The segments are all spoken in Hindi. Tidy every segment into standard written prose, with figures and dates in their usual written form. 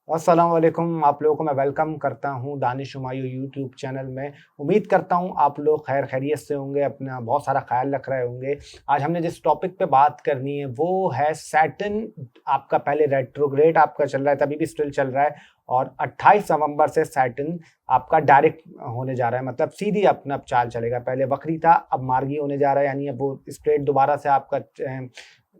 अस्सलाम वालेकुम। आप लोगों को मैं वेलकम करता हूँ दानिश हुमायूं यूट्यूब चैनल में। उम्मीद करता हूँ आप लोग खैर खैरियत से होंगे, अपना बहुत सारा ख्याल रख रहे होंगे। आज हमने जिस टॉपिक पे बात करनी है वो है सैटर्न। आपका पहले रेट्रोग्रेड आपका चल रहा है, तभी भी स्टिल चल रहा है, और 28 नवंबर से सैटर्न आपका डायरेक्ट होने जा रहा है, मतलब सीधी अपना चाल चलेगा। पहले वक्री था, अब मार्गी होने जा रहा है, यानी अब वो स्ट्रेट दोबारा से आपका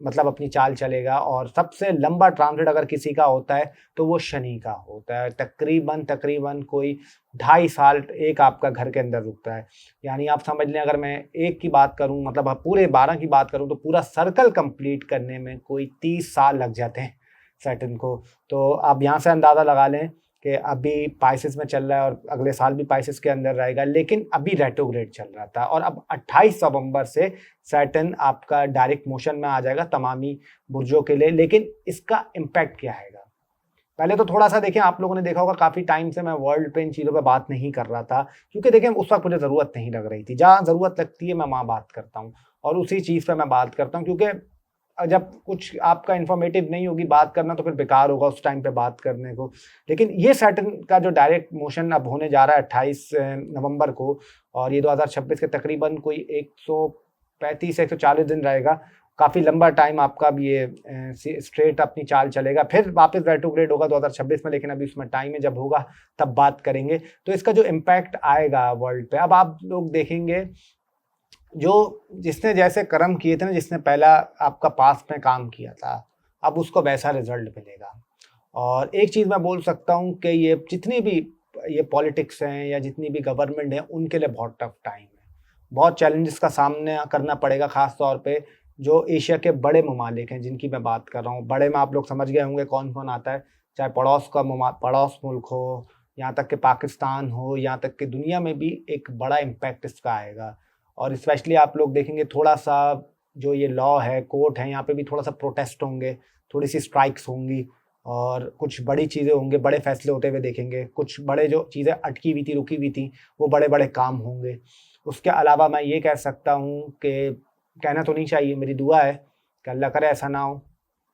मतलब अपनी चाल चलेगा। और सबसे लंबा ट्रांजिट अगर किसी का होता है तो वो शनि का होता है। तकरीबन तकरीबन कोई 2.5 साल एक आपका घर के अंदर रुकता है। यानी आप समझ लें, अगर मैं एक की बात करूं, मतलब पूरे 12 की बात करूं, तो पूरा सर्कल कंप्लीट करने में कोई 30 साल लग जाते हैं सैटर्न को। तो आप यहाँ से अंदाज़ा लगा लें कि अभी पाइसेस में चल रहा है और अगले साल भी पाइसेस के अंदर रहेगा, लेकिन अभी रेट्रोग्रेड चल रहा था और अब 28 नवंबर से सैटर्न आपका डायरेक्ट मोशन में आ जाएगा तमामी बुर्जों के लिए। लेकिन इसका इम्पैक्ट क्या है? पहले तो थोड़ा सा देखें, आप लोगों ने देखा होगा काफ़ी टाइम से मैं वर्ल्ड पे इन चीज़ों पे बात नहीं कर रहा था, क्योंकि देखें उस वक्त मुझे ज़रूरत नहीं लग रही थी। जहाँ ज़रूरत लगती है मैं वहाँ बात करता हूँ और उसी चीज़ पे मैं बात करता हूँ, क्योंकि जब कुछ आपका इन्फॉर्मेटिव नहीं होगी बात करना तो फिर बेकार होगा उस टाइम पे बात करने को। लेकिन ये सैटर्न का जो डायरेक्ट मोशन अब होने जा रहा है 28 नवंबर को, और ये 2026 के तकरीबन कोई 135 से 140 दिन रहेगा। काफ़ी लंबा टाइम आपका भी ये स्ट्रेट अपनी चाल चलेगा, फिर वापस रेट्रोग्रेड होगा 2026 में, लेकिन अभी उसमें टाइम है, जब होगा तब बात करेंगे। तो इसका जो इम्पैक्ट आएगा वर्ल्ड पे, अब आप लोग देखेंगे जो जिसने जैसे कर्म किए थे ना, जिसने पहला आपका पास्ट में काम किया था, अब उसको वैसा रिजल्ट मिलेगा। और एक चीज़ मैं बोल सकता हूँ कि ये जितनी भी ये पॉलिटिक्स हैं या जितनी भी गवर्नमेंट है, उनके लिए बहुत टफ टाइम है। बहुत चैलेंजेस का सामना करना पड़ेगा, ख़ास तौर पे जो एशिया के बड़े ममालिक हैं जिनकी मैं बात कर रहा हूँ। बड़े में आप लोग समझ गए होंगे कौन कौन आता है, चाहे पड़ोस मुल्क हो, यहाँ तक कि पाकिस्तान हो, यहाँ तक कि दुनिया में भी एक बड़ा इम्पैक्ट इसका आएगा। और स्पेशली आप लोग देखेंगे थोड़ा सा जो ये लॉ है, कोर्ट है, यहाँ पे भी थोड़ा सा प्रोटेस्ट होंगे, थोड़ी सी स्ट्राइक्स होंगी, और कुछ बड़ी चीज़ें होंगे, बड़े फैसले होते हुए देखेंगे। कुछ बड़े जो चीज़ें अटकी हुई थी, रुकी हुई थी, वो बड़े बड़े काम होंगे। उसके अलावा मैं ये कह सकता हूँ कि कहना तो नहीं चाहिए, मेरी दुआ है कि अल्लाह करे ऐसा ना हो,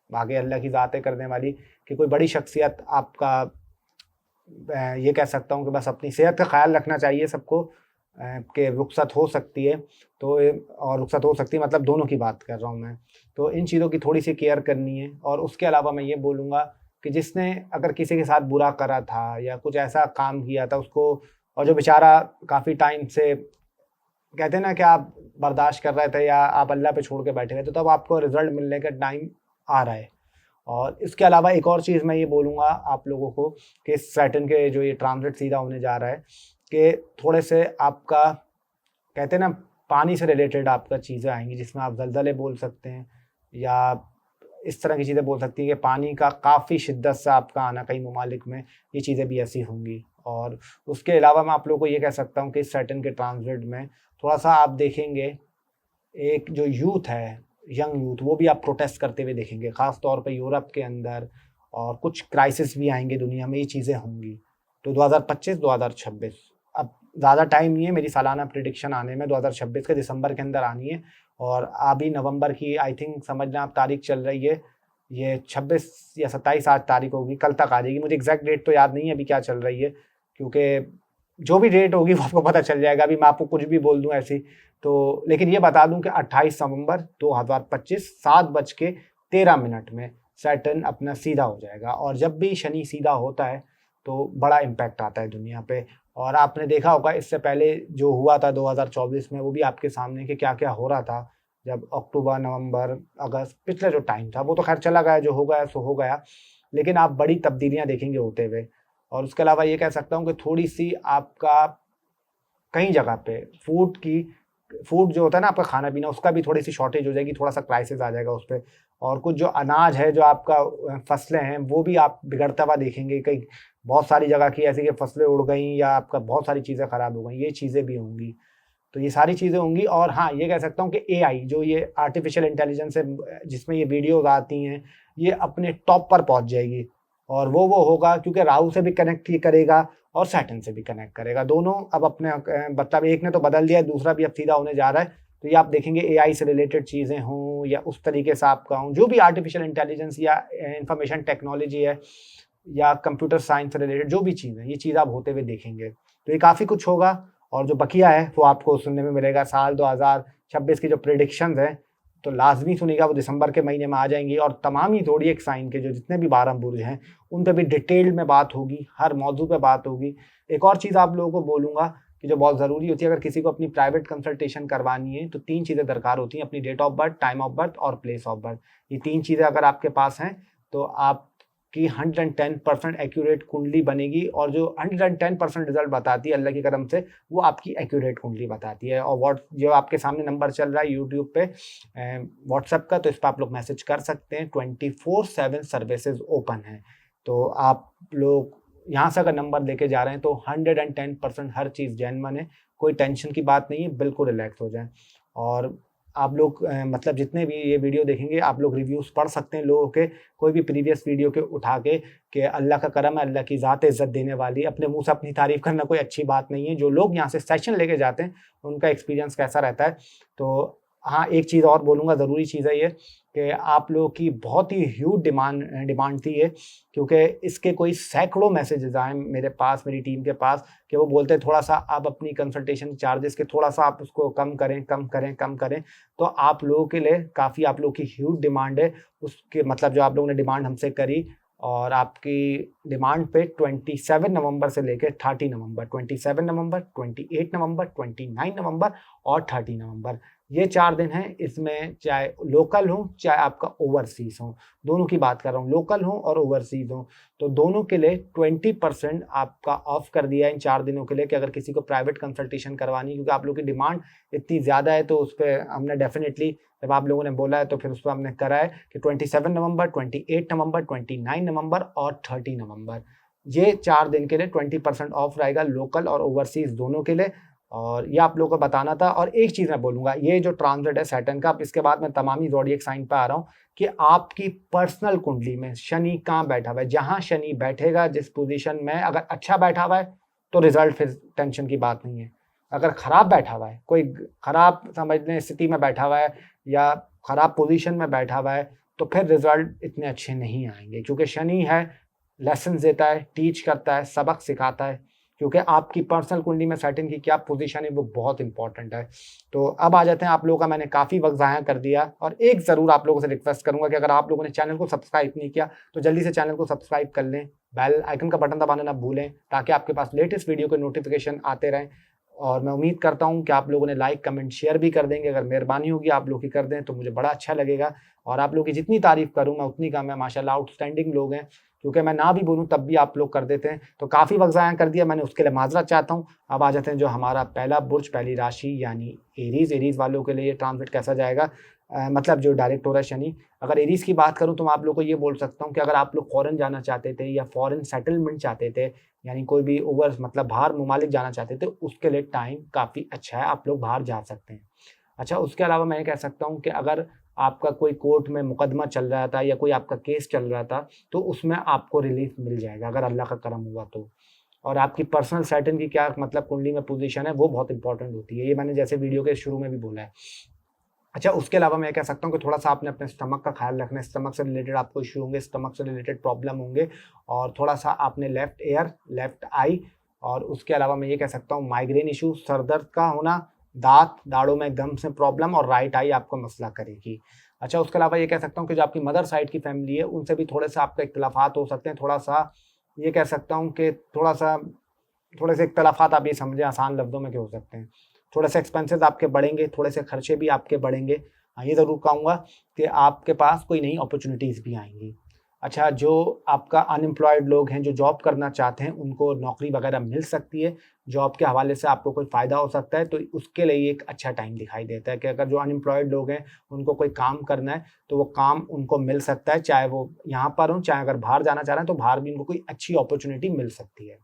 आगे अल्लाह की ज़ात है करने वाली, कि कोई बड़ी शख्सियत आपका ये कह सकता हूँ कि बस अपनी सेहत का ख्याल रखना चाहिए सबको, कि रुखसत हो सकती है। तो और रुखसत हो सकती है मतलब दोनों की बात कर रहा हूँ मैं। तो इन चीज़ों की थोड़ी सी केयर करनी है। और उसके अलावा मैं ये बोलूँगा कि जिसने अगर किसी के साथ बुरा करा था या कुछ ऐसा काम किया था उसको, और जो बेचारा काफ़ी टाइम से कहते हैं ना कि आप बर्दाश्त कर रहे थे या आप अल्लाह पे छोड़ के बैठे हुए थे, तो अब आपको रिजल्ट मिलने का टाइम आ रहा है। और इसके अलावा एक और चीज़ मैं ये बोलूँगा आप लोगों को कि सैटर्न के जो ये ट्रांजिट सीधा होने जा रहा है, कि थोड़े से आपका कहते हैं ना पानी से रिलेटेड आपका चीज़ें आएंगी, जिसमें आप ज़लज़ले बोल सकते हैं या इस तरह की चीज़ें बोल सकती हैं कि पानी का काफ़ी शिद्दत से आपका आना कई ममालिक में, ये चीज़ें भी ऐसी होंगी। और उसके अलावा मैं आप लोगों को ये कह सकता हूँ कि इस सैटर्न के ट्रांजिट में थोड़ा सा आप देखेंगे एक जो यूथ है, यंग यूथ, वो भी आप प्रोटेस्ट करते हुए देखेंगे, ख़ास तौर पे यूरोप के अंदर। और कुछ क्राइसिस भी आएंगे दुनिया में, ये चीज़ें होंगी। तो 2025 2026 अब ज़्यादा टाइम नहीं है, मेरी सालाना प्रिडिक्शन आने में 2026 के दिसंबर के अंदर आनी है। और अभी नवंबर की आई थिंक समझना आप तारीख चल रही है, ये 26 या 27 आज तारीख होगी, कल तक आ जाएगी। मुझे एग्जैक्ट डेट तो याद नहीं है अभी क्या चल रही है, क्योंकि जो भी डेट होगी वो आपको पता चल जाएगा। अभी मैं आपको कुछ भी बोल दूं ऐसी, तो लेकिन ये बता दूं कि 28 नवंबर 2025 7:13 में सैटर्न अपना सीधा हो जाएगा। और जब भी शनि सीधा होता है तो बड़ा इम्पैक्ट आता है दुनिया पे। और आपने देखा होगा इससे पहले जो हुआ था 2024 में, वो भी आपके सामने कि क्या क्या हो रहा था। जब अक्टूबर नवंबर अगस्त पिछले जो टाइम था वो तो खैर चला गया, जो हो गया सो हो गया, लेकिन आप बड़ी तब्दीलियां देखेंगे होते हुए। और उसके अलावा ये कह सकता हूँ कि थोड़ी सी आपका कई जगह पे फूड जो होता है ना आपका खाना पीना, उसका भी थोड़ी सी शॉर्टेज हो जाएगी, थोड़ा सा क्राइसिस आ जाएगा उस पर। और कुछ जो अनाज है, जो आपका फसलें हैं, वो भी आप बिगड़ता हुआ देखेंगे। कई बहुत सारी जगह की ऐसी कि फसलें उड़ गई या आपका बहुत सारी चीज़ें ख़राब हो गई, ये चीज़ें भी होंगी। तो ये सारी चीज़ें होंगी। और हाँ, ये कह सकता हूँ कि एआई जो ये आर्टिफिशियल इंटेलिजेंस है, जिसमें ये वीडियोज आती हैं, ये अपने टॉप पर पहुँच जाएगी। और वो होगा क्योंकि राहु से भी कनेक्ट ही करेगा और सैटर्न से भी कनेक्ट करेगा। दोनों अब अपने मतलब एक ने तो बदल दिया है, दूसरा भी अब सीधा होने जा रहा है। तो ये आप देखेंगे एआई से रिलेटेड चीज़ें हों या उस तरीके से आपका हों, जो भी आर्टिफिशियल इंटेलिजेंस या इंफॉर्मेशन टेक्नोलॉजी है, या कंप्यूटर साइंस से रिलेटेड जो भी चीज़ है, ये चीज़ आप होते हुए देखेंगे। तो ये काफ़ी कुछ होगा और जो बकिया है वो आपको सुनने में मिलेगा। साल 2026 की जो प्रेडिक्शंस हैं तो लाजमी सुनिएगा, वो दिसंबर के महीने में आ जाएंगी और तमाम ही ज़ोडिएक साइन के जो जितने भी 12 बुर्ज हैं उन पे भी डिटेल्ड में बात होगी, हर मौजू पे बात होगी। एक और चीज़ आप लोगों को बोलूँगा कि जो बहुत ज़रूरी होती है, अगर किसी को अपनी प्राइवेट कंसल्टेशन करवानी है तो 3 चीज़ें दरकार होती हैं, अपनी date of birth, time of birth और प्लेस ऑफ बर्थ। ये 3 चीज़ें अगर आपके पास हैं तो आपकी 110% एक्यूरेट कुंडली बनेगी और जो 110% रिजल्ट बताती है अल्लाह की करम से, वो आपकी एक्यूरेट कुंडली बताती है। और जो आपके सामने नंबर चल रहा है यूट्यूब पे व्हाट्सएप का, तो इस पर आप लोग मैसेज कर सकते हैं। 24/7 सर्विसेज ओपन है, तो आप लोग यहाँ से अगर नंबर लेके जा रहे हैं तो 110% हर चीज़ जेन्युइन है, कोई टेंशन की बात नहीं है, बिल्कुल रिलैक्स हो जाएं। और आप लोग मतलब जितने भी ये वीडियो देखेंगे आप लोग रिव्यूज़ पढ़ सकते हैं लोगों के, कोई भी प्रीवियस वीडियो के उठा के, कि अल्लाह का करम है, अल्लाह की ज़ात इज़्ज़त देने वाली। अपने मुंह से अपनी तारीफ़ करना कोई अच्छी बात नहीं है। जो लोग यहाँ से सेशन लेके जाते हैं उनका एक्सपीरियंस कैसा रहता है। तो हाँ, एक चीज़ और बोलूँगा, ज़रूरी चीज़ है ये कि आप लोगों की बहुत ही ह्यूज डिमांड थी ये, क्योंकि इसके कोई सैकड़ों मैसेजेस आए मेरे पास, मेरी टीम के पास, कि वो बोलते हैं थोड़ा सा आप अपनी कंसल्टेशन चार्जेस के थोड़ा सा आप उसको कम करें। तो आप लोगों के लिए काफ़ी, आप लोगों की ह्यूज डिमांड है, उसके मतलब जो आप लोगों ने डिमांड हमसे करी, और आपकी डिमांड पे 27 नवंबर से लेकर 30 नवंबर, 27 नवंबर, 28 नवंबर, 29 नवंबर और 30 नवंबर, ये 4 दिन हैं। इसमें चाहे लोकल हो चाहे आपका ओवरसीज हो, दोनों की बात कर रहा हूँ, लोकल हो और ओवरसीज हो, तो दोनों के लिए 20% आपका ऑफ कर दिया है इन 4 दिनों के लिए, कि अगर किसी को प्राइवेट कंसल्टेशन करवानी, क्योंकि आप लोगों की डिमांड इतनी ज़्यादा है, तो उस पर हमने डेफिनेटली, जब आप लोगों ने बोला है तो फिर उस पर हमने करा है कि 27 नवंबर, 28 नवंबर, 29 नवंबर और 30 नवंबर, ये 4 दिन के लिए 20% ऑफ रहेगा, लोकल और ओवरसीज दोनों के लिए। और ये आप लोगों को बताना था। और एक चीज़ मैं बोलूँगा, ये जो ट्रांजिट है सैटर्न का, अब इसके बाद मैं तमामी ज़ोडिएक साइन पे आ रहा हूँ कि आपकी पर्सनल कुंडली में शनि कहाँ बैठा हुआ है। जहाँ शनि बैठेगा जिस पोजीशन में, अगर अच्छा बैठा हुआ है तो रिजल्ट फिर टेंशन की बात नहीं है। अगर खराब बैठा हुआ है, कोई खराब समझने स्थिति में बैठा हुआ है या खराब पोजीशन में बैठा हुआ है, तो फिर रिजल्ट इतने अच्छे नहीं आएंगे, क्योंकि शनि है, लेसन देता है, टीच करता है, सबक सिखाता है, क्योंकि आपकी पर्सनल कुंडली में सैटर्न की क्या पोजीशन है वो बहुत इंपॉर्टेंट है। तो अब आ जाते हैं, आप लोगों का मैंने काफ़ी वक्त ज़ाया कर दिया, और एक ज़रूर आप लोगों से रिक्वेस्ट करूंगा कि अगर आप लोगों ने चैनल को सब्सक्राइब नहीं किया तो जल्दी से चैनल को सब्सक्राइब कर लें, बेल आइकन का बटन दबाना ना भूलें, ताकि आपके पास लेटेस्ट वीडियो के नोटिफिकेशन आते रहें। और मैं उम्मीद करता हूं कि आप लोगों ने लाइक, कमेंट, शेयर भी कर देंगे। अगर मेहरबानी होगी आप लोग की कर दें तो मुझे बड़ा अच्छा लगेगा, और आप लोग की जितनी तारीफ़ करूँ मैं उतनी कम है। माशाल्लाह आउटस्टैंडिंग लोग हैं, क्योंकि मैं ना भी बोलूँ तब भी आप लोग कर देते हैं। तो काफ़ी वक्त ज़ाया कर दिया मैंने, उसके लिए माजरत चाहता हूँ। अब आ जाते हैं जो हमारा पहला बुर्ज, पहली राशि यानी एरीज़ वालों के लिए ये ट्रांजिट कैसा जाएगा, मतलब जो डायरेक्ट हो रहा है शनि। अगर एरीज़ की बात करूँ तो मैं आप लोग को ये बोल सकता हूँ कि अगर आप लोग फ़ॉरेन जाना चाहते थे या फ़ॉरेन सेटलमेंट चाहते थे, यानी कोई भी ओवर मतलब बाहर ममालिक जाना चाहते थे, उसके लिए टाइम काफ़ी अच्छा है, आप लोग बाहर जा सकते हैं। अच्छा, उसके अलावा मैं ये कह सकता हूँ कि अगर आपका कोई कोर्ट में मुकदमा चल रहा था या कोई आपका केस चल रहा था, तो उसमें आपको रिलीफ मिल जाएगा अगर अल्लाह का करम हुआ तो। और आपकी पर्सनल सैटर्न की क्या मतलब कुंडली में पोजीशन है वो बहुत इंपॉर्टेंट होती है, ये मैंने जैसे वीडियो के शुरू में भी बोला है। अच्छा, उसके अलावा मैं कह सकता हूँ कि थोड़ा सा आपने अपने स्टमक का ख्याल रखना है। स्टमक से रिलेटेड आपको इशू होंगे, स्टमक से रिलेटेड प्रॉब्लम होंगे, और थोड़ा सा आपने लेफ्ट ईयर, लेफ्ट आई, और उसके अलावा मैं ये कह सकता हूँ माइग्रेन इशू, सर दर्द का होना, दाढ़ों में गम से प्रॉब्लम, और राइट आई आपको मसला करेगी। अच्छा, उसके अलावा ये कह सकता हूँ कि जो आपकी मदर साइड की फैमिली है उनसे भी थोड़े से आपका इख्तिलाफात हो सकते हैं। थोड़ा सा ये कह सकता हूँ कि थोड़े से इख्तिलाफात, आप ये समझें आसान लफ्ज़ों में, क्या हो सकते हैं। थोड़े से एक्सपेंसेस आपके बढ़ेंगे, थोड़े से खर्चे भी आपके बढ़ेंगे। हाँ, ये ज़रूर कहूँगा कि आपके पास कोई नई अपॉर्चुनिटीज़ भी आएंगी। अच्छा, जो आपका अनएम्प्लॉयड लोग हैं, जो जॉब करना चाहते हैं, उनको नौकरी वगैरह मिल सकती है, जॉब के हवाले से आपको कोई फ़ायदा हो सकता है, तो उसके लिए एक अच्छा टाइम दिखाई देता है कि अगर जो अनएम्प्लॉयड लोग हैं उनको कोई काम करना है तो वो काम उनको मिल सकता है, चाहे वो यहाँ पर हों, चाहे अगर बाहर जाना चाह रहे हैं तो बाहर भी उनको कोई अच्छी अपॉर्चुनिटी मिल सकती है।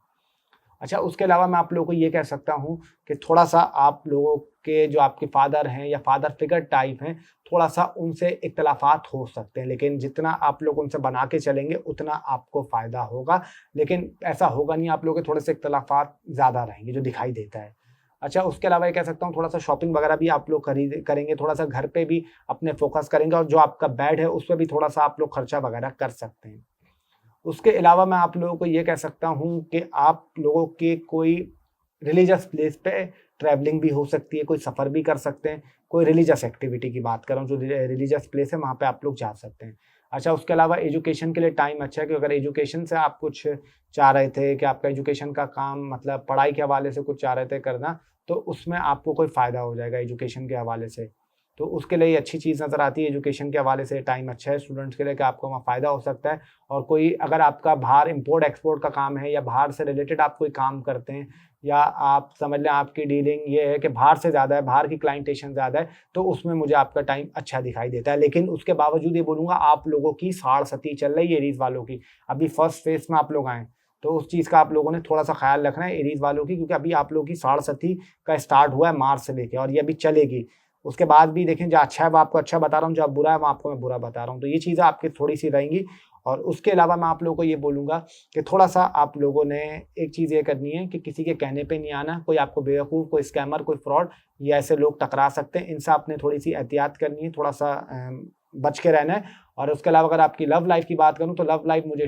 अच्छा, उसके अलावा मैं आप लोगों को ये कह सकता हूँ कि थोड़ा सा आप लोगों के जो आपके फादर हैं या फादर फिगर टाइप हैं, थोड़ा सा उनसे इख्तिलाफात हो सकते हैं, लेकिन जितना आप लोग उनसे बना के चलेंगे उतना आपको फ़ायदा होगा। लेकिन ऐसा होगा नहीं, आप लोगों के थोड़े से इख्तिलाफात ज़्यादा रहेंगे जो दिखाई देता है। अच्छा, उसके अलावा ये कह सकता हूँ थोड़ा सा शॉपिंग वगैरह भी आप लोग करेंगे, थोड़ा सा घर पे भी अपने फोकस करेंगे, और जो आपका बेड है उस पर भी थोड़ा सा आप लोग खर्चा वगैरह कर सकते हैं। उसके अलावा मैं आप लोगों को ये कह सकता हूँ कि आप लोगों के कोई रिलीजियस प्लेस पे ट्रैवलिंग भी हो सकती है, कोई सफ़र भी कर सकते हैं, कोई रिलीजियस एक्टिविटी की बात कर रहा हूँ, जो रिलीजियस प्लेस है वहाँ पे आप लोग जा सकते हैं। अच्छा, उसके अलावा एजुकेशन के लिए टाइम अच्छा है कि अगर एजुकेशन से आप कुछ चाह रहे थे कि आपका एजुकेशन का काम मतलब पढ़ाई के हवाले से कुछ चाह रहे थे करना, तो उसमें आपको कोई फ़ायदा हो जाएगा एजुकेशन के हवाले से। तो उसके लिए ये अच्छी चीज़ नज़र आती है, एजुकेशन के हवाले से टाइम अच्छा है स्टूडेंट्स के लिए कि आपको वहाँ फ़ायदा हो सकता है। और कोई अगर आपका बाहर इम्पोर्ट-एक्सपोर्ट का काम है या बाहर से रिलेटेड आप कोई काम करते हैं या आप समझ लें आपकी डीलिंग ये है कि बाहर से ज़्यादा है, बाहर की क्लाइंटेशन ज़्यादा है, तो उसमें मुझे आपका टाइम अच्छा दिखाई देता है। लेकिन उसके बावजूद ये बोलूँगा आप लोगों की साढ़-सती चल रही है एरीज़ वालों की। अभी फर्स्ट फेज़ में आप लोग आए हैं, तो उस चीज़ का आप लोगों ने थोड़ा-सा ख़्याल रखना है एरीज़ वालों की, क्योंकि अभी आप लोगों की साढ़-सती का स्टार्ट हुआ है मार्च से लेके और ये अभी चलेगी। उसके बाद भी देखें जो अच्छा है वो आपको अच्छा बता रहा हूँ, जो बुरा है वो आपको मैं बुरा बता रहा हूँ। तो ये चीज़ें आपकी थोड़ी-सी रहेंगी। और उसके अलावा मैं आप लोगों को ये बोलूँगा कि थोड़ा-सा आप लोगों ने एक चीज़ ये करनी है कि किसी के कहने पे नहीं आना। कोई आपको बेवकूफ़, कोई स्कैमर, कोई फ्रॉड, ये ऐसे लोग टकरा सकते हैं। इनसे आपने थोड़ी-सी एहतियात करनी है, थोड़ा-सा बच के रहना है। और उसके अलावा अगर आपकी लव लाइफ़ की बात करूँ तो लव लाइफ़ मुझे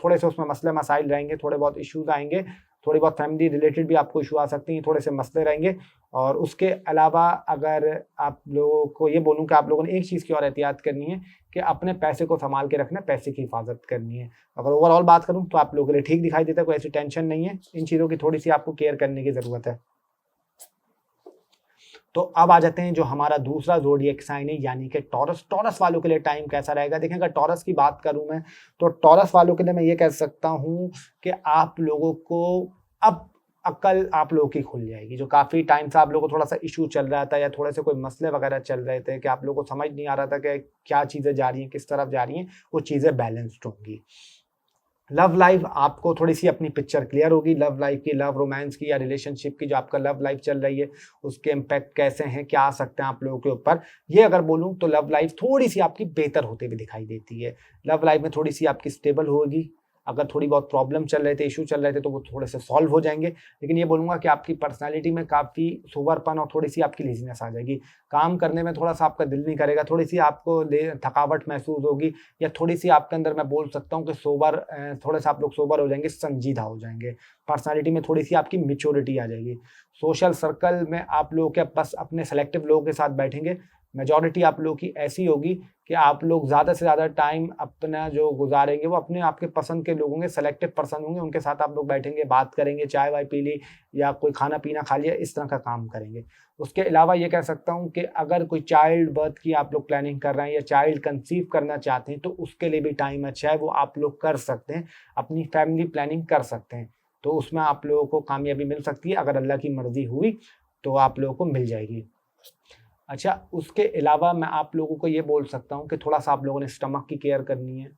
थोड़े-से उसमें मसले-मसाइल रहेंगे, थोड़े बहुत इश्यूज़ आएँगे, थोड़ी बहुत फैमिली रिलेटेड भी आपको इश्यू आ सकती हैं, थोड़े-से मसले रहेंगे। और उसके अलावा अगर आप लोगों को ये बोलूँ कि आप लोगों ने एक चीज़ की और एहतियात करनी है कि अपने पैसे को सँभाल के रखना है, पैसे की हिफ़ाज़त करनी है। अगर ओवरऑल बात करूँ तो आप लोगों के लिए ठीक दिखाई देता है, कोई ऐसी टेंशन नहीं है। इन चीज़ों की थोड़ी-सी आपको केयर करने की ज़रूरत है। तो अब आ जाते हैं जो हमारा दूसरा ज़ोडिएक साइन है यानी कि टॉरस। टॉरस वालों के लिए टाइम कैसा रहेगा? देखिए, अगर टॉरस की बात करूँ मैं, तो टॉरस वालों के लिए मैं ये कह सकता हूँ कि आप लोगों को अब अक्ल आप लोगों की खुल जाएगी। जो काफ़ी टाइम से आप लोगों को थोड़ा-सा इश्यू चल रहा था या थोड़े से कोई मसले वगैरह चल रहे थे कि आप लोगों को समझ नहीं आ रहा था कि क्या चीज़ें जा रही हैं, किस तरफ जा रही हैं, वो चीज़ें बैलेंस्ड होंगी। लव लाइफ आपको थोड़ी-सी अपनी पिक्चर क्लियर होगी, लव लाइफ की, लव रोमांस की या रिलेशनशिप की, जो आपका लव लाइफ चल रही है, उसके इम्पैक्ट कैसे हैं, क्या आ सकते हैं आप लोगों के ऊपर। ये अगर बोलूँ तो लव लाइफ थोड़ी-सी आपकी बेहतर होते हुए दिखाई देती है। लव लाइफ में थोड़ी-सी आपकी स्टेबल होगी। अगर थोड़ी बहुत प्रॉब्लम चल रहे थे, इश्यू चल रहे थे, तो वो थोड़े से सॉल्व हो जाएँगे। लेकिन ये बोलूँगा कि आपकी पर्सनैलिटी में काफ़ी सोबरपन और थोड़ी-सी आपकी लेज़ीनेस आ जाएगी। काम करने में थोड़ा-सा आपका दिल नहीं करेगा, थोड़ी-सी आपको थकावट महसूस होगी या थोड़ी-सी आपके अंदर मैं बोल सकता हूँ कि थोड़े-से आप लोग सोबर हो जाएँगे, संजीदा हो जाएँगे। पर्सनैलिटी में थोड़ी-सी आपकी मैच्योरिटी आ जाएगी। सोशल सर्कल में आप लोग क्या बस अपने सेलेक्टिव लोगों के साथ बैठेंगे। मेजॉरिटी आप लोगों की ऐसी होगी कि आप लोग ज़्यादा से ज़्यादा टाइम अपना जो गुज़ारेंगे वो अपने आपके पसंद के लोग होंगे, सेलेक्टिव पर्सन होंगे, उनके साथ आप लोग बैठेंगे, बात करेंगे, चाय-वाय पी ली या कोई खाना-पीना खा लिया, इस तरह का काम करेंगे। उसके अलावा ये कह सकता हूँ कि अगर कोई चाइल्ड बर्थ की आप लोग प्लानिंग कर रहे हैं या चाइल्ड कंसीव करना चाहते हैं, तो उसके लिए भी टाइम अच्छा है, वो आप लोग कर सकते हैं, अपनी फैमिली प्लानिंग कर सकते हैं। तो उसमें आप लोगों को कामयाबी मिल सकती है, अगर अल्लाह की मर्ज़ी हुई, तो आप लोगों को मिल जाएगी। अच्छा, उसके अलावा मैं आप लोगों को ये बोल सकता हूँ कि थोड़ा-सा आप लोगों ने स्टमक की केयर करनी है।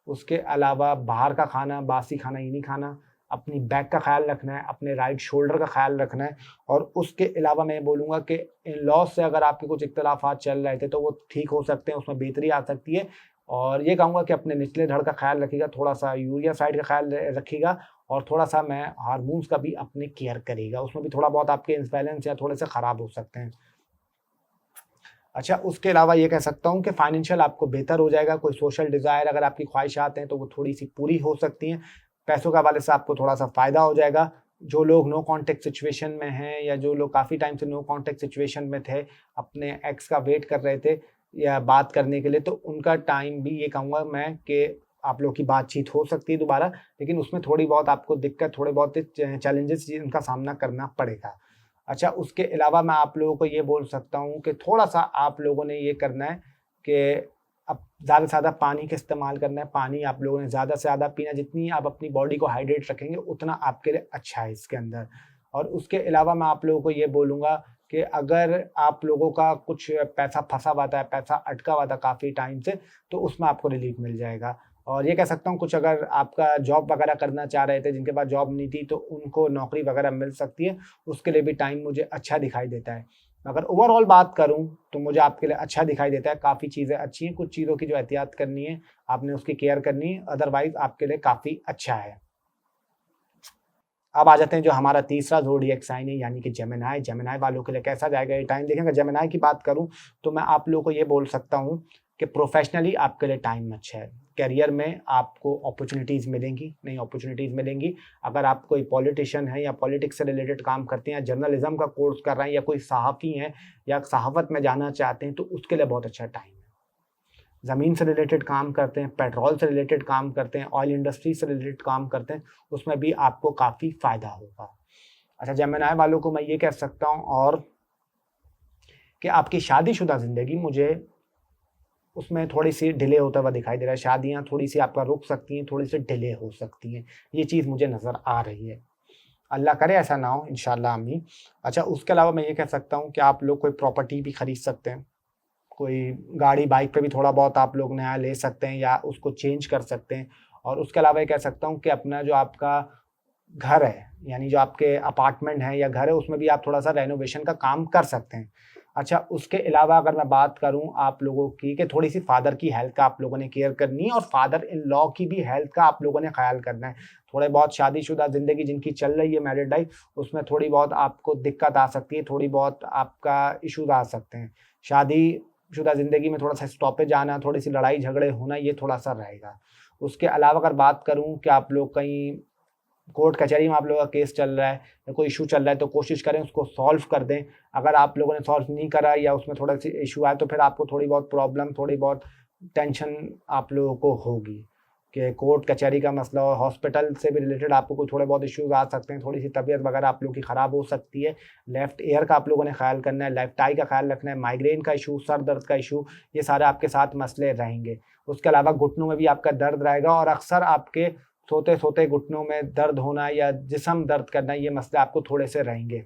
उसके अलावा बाहर का खाना, बासी खाना ये नहीं खाना, अपनी बैक का ख़्याल रखना है, अपने राइट शोल्डर का ख़्याल रखना है। और उसके अलावा मैं ये बोलूँगा कि इन-लॉज़ से अगर आपके कुछ इख्तिलाफ़ात चल रहे थे, तो वो ठीक हो सकते हैं, उसमें बेहतरी आ सकती है। और ये कहूँगा कि अपने निचले धड़ का ख़्याल रखिएगा, थोड़ा-सा यूरिया साइड का ख़्याल रखिएगा और थोड़ा-सा मैं हार्मोन्स का भी अपने केयर करिएगा। उसमें भी थोड़ा बहुत आपके इम्बैलेंस या थोड़े-से ख़राब हो सकते हैं। अच्छा, उसके अलावा ये कह सकता हूँ कि फाइनेंशियल आपको बेहतर हो जाएगा, कोई सोशल डिज़ायर अगर आपकी ख्वाहिशात हैं, तो वो थोड़ी-सी पूरी हो सकती हैं। पैसों के हवाले से आपको थोड़ा-सा फ़ायदा हो जाएगा। जो लोग नो कॉन्टैक्ट सिचुएशन में हैं या जो लोग काफ़ी टाइम से नो कॉन्टैक्ट सिचुएशन में थे, अपने एक्स का वेट कर रहे थे या बात करने के लिए, तो उनका टाइम भी ये कहूँगा मैं कि आप लोग की बातचीत हो सकती है दोबारा, लेकिन उसमें थोड़ी बहुत आपको दिक्कत, थोड़े बहुत चैलेंजेस जिनका सामना करना पड़ेगा। अच्छा, उसके अलावा मैं आप लोगों को ये बोल सकता हूँ कि थोड़ा-सा आप लोगों ने ये करना है कि अब ज़्यादा से ज़्यादा पानी का इस्तेमाल करना है। पानी आप लोगों ने ज़्यादा से ज़्यादा पीना है, जितनी आप अपनी बॉडी को हाइड्रेट रखेंगे, उतना आपके लिए अच्छा है इसके अंदर। और उसके अलावा मैं आप लोगों को ये बोलूँगा कि अगर आप लोगों का कुछ पैसा फँसा हुआ था, पैसा अटका हुआ था काफ़ी टाइम से, तो उसमें आपको रिलीफ़ मिल जाएगा। और ये कह सकता हूँ कुछ अगर आपका जॉब वगैरह करना चाह रहे थे, जिनके पास जॉब नहीं थी, तो उनको नौकरी वगैरह मिल सकती है, उसके लिए भी टाइम मुझे अच्छा दिखाई देता है। अगर ओवरऑल बात करूँ, तो मुझे आपके लिए अच्छा दिखाई देता है, काफ़ी चीज़ें अच्छी हैं, कुछ चीज़ों की जो एहतियात करनी है, आपने उसकी केयर करनी है, अदरवाइज़ आपके लिए काफ़ी अच्छा है। अब आ जाते हैं जो हमारा तीसरा ज़ोडिएक साइन है यानी कि जेमिनी। जेमिनी वालों के लिए कैसा जाएगा ये टाइम? देखिए, अगर जेमिनी की बात करूँ, तो मैं आप लोगों को ये बोल सकता हूँ कि प्रोफ़ेशनली आपके लिए टाइम अच्छा है। करियर में आपको अपॉर्चुनिटीज़ मिलेंगी, नई अपॉर्चुनिटीज़ मिलेंगी। अगर आप कोई पॉलिटिशियन हैं या पॉलिटिक्स से रिलेटेड काम करते हैं या जर्नलिज्म का कोर्स कर रहे हैं या कोई सहाफ़ी हैं या सहाफ़त में जाना चाहते हैं, तो उसके लिए बहुत अच्छा टाइम है। ज़मीन से रिलेटेड काम करते हैं, पेट्रोल से रिलेटेड काम करते हैं, ऑयल इंडस्ट्री से रिलेटेड काम करते हैं, उसमें भी आपको काफ़ी फ़ायदा होगा। अच्छा, जेमिनी वालों को मैं ये कह सकता हूँ और कि आपकी शादीशुदा ज़िंदगी मुझे उसमें थोड़ी-सी डिले होता हुआ दिखाई दे रहा है। शादियाँ थोड़ी-सी आपका रुक सकती हैं, थोड़ी-सी डिले हो सकती हैं। ये चीज़ मुझे नज़र आ रही है। अल्लाह करे ऐसा ना हो, इंशाअल्लाह आमीन। अच्छा, उसके अलावा मैं ये कह सकता हूँ कि आप लोग कोई प्रॉपर्टी भी खरीद सकते हैं। कोई गाड़ी, बाइक पे भी थोड़ा बहुत आप लोग नया ले सकते हैं या उसको चेंज कर सकते हैं। और उसके अलावा ये कह सकता हूँ कि अपना जो आपका घर है, यानी जो आपके अपार्टमेंट है या घर है, उसमें भी आप थोड़ा-सा रेनोवेशन का काम कर सकते हैं। अच्छा, उसके अलावा अगर मैं बात करूँ आप लोगों की कि थोड़ी-सी फ़ादर की हेल्थ का आप लोगों ने केयर करनी है और फादर इन लॉ की भी हेल्थ का आप लोगों ने ख़्याल करना है। थोड़े बहुत शादीशुदा ज़िंदगी जिनकी चल रही है, मैरिड लाइफ़, उसमें थोड़ी बहुत आपको दिक्कत आ सकती है, थोड़ी बहुत आपका इश्यूज़ आ सकते हैं। शादीशुदा ज़िंदगी में थोड़ा-सा स्टॉपेज आना, थोड़ी-सी लड़ाई-झगड़े होना, ये थोड़ा-सा रहेगा। उसके अलावा अगर बात करूँ कि आप लोग कहीं कोर्ट कचहरी में आप लोगों का केस चल रहा है या कोई इशू चल रहा है, तो कोशिश करें उसको सॉल्व कर दें। अगर आप लोगों ने सॉल्व नहीं करा या उसमें थोड़ा-सी इशू आया, तो फिर आपको थोड़ी बहुत प्रॉब्लम, थोड़ी बहुत टेंशन आप लोगों को होगी कि कोर्ट कचहरी का मसला हो, हॉस्पिटल से भी रिलेटेड आपको कोई थोड़े बहुत इश्यूज़ आ सकते हैं, थोड़ी-सी तबीयत वगैरह आप लोगों की ख़राब हो सकती है। लेफ्ट ईयर का आप लोगों ने ख़्याल करना है, लेफ्ट आई का ख़्याल रखना है, माइग्रेन का इशू, सर दर्द का इशू, ये सारे आपके साथ मसले रहेंगे। उसके अलावा घुटनों में भी आपका दर्द रहेगा और अक्सर आपके सोते-सोते घुटनों में दर्द होना या जिस्म दर्द करना, ये मसले आपको थोड़े से रहेंगे।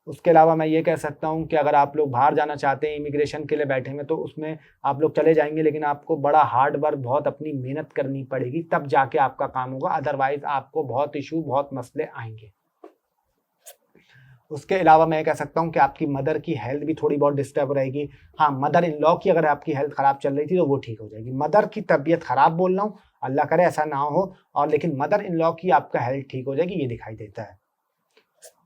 उसके अलावा मैं ये कह सकता हूँ कि अगर आप लोग बाहर जाना चाहते हैं, इमिग्रेशन के लिए बैठे हैं, तो उसमें आप लोग चले जाएँगे, लेकिन आपको बड़ा हार्ड वर्क, बहुत अपनी मेहनत करनी पड़ेगी, तब जाके आपका काम होगा, अदरवाइज़ आपको बहुत इश्यू, बहुत मसले आएँगे। उसके अलावा मैं ये कह सकता हूँ कि आपकी मदर की हेल्थ भी थोड़ी बहुत डिस्टर्ब रहेगी। हाँ, मदर इन लॉ की अगर आपकी हेल्थ ख़राब चल रही थी, तो वो ठीक हो जाएगी। मदर की तबीयत ख़राब बोल रहा हूँ, अल्लाह करे ऐसा ना हो, और लेकिन मदर इन लॉ की आपका हेल्थ ठीक हो जाएगी, ये दिखाई देता है।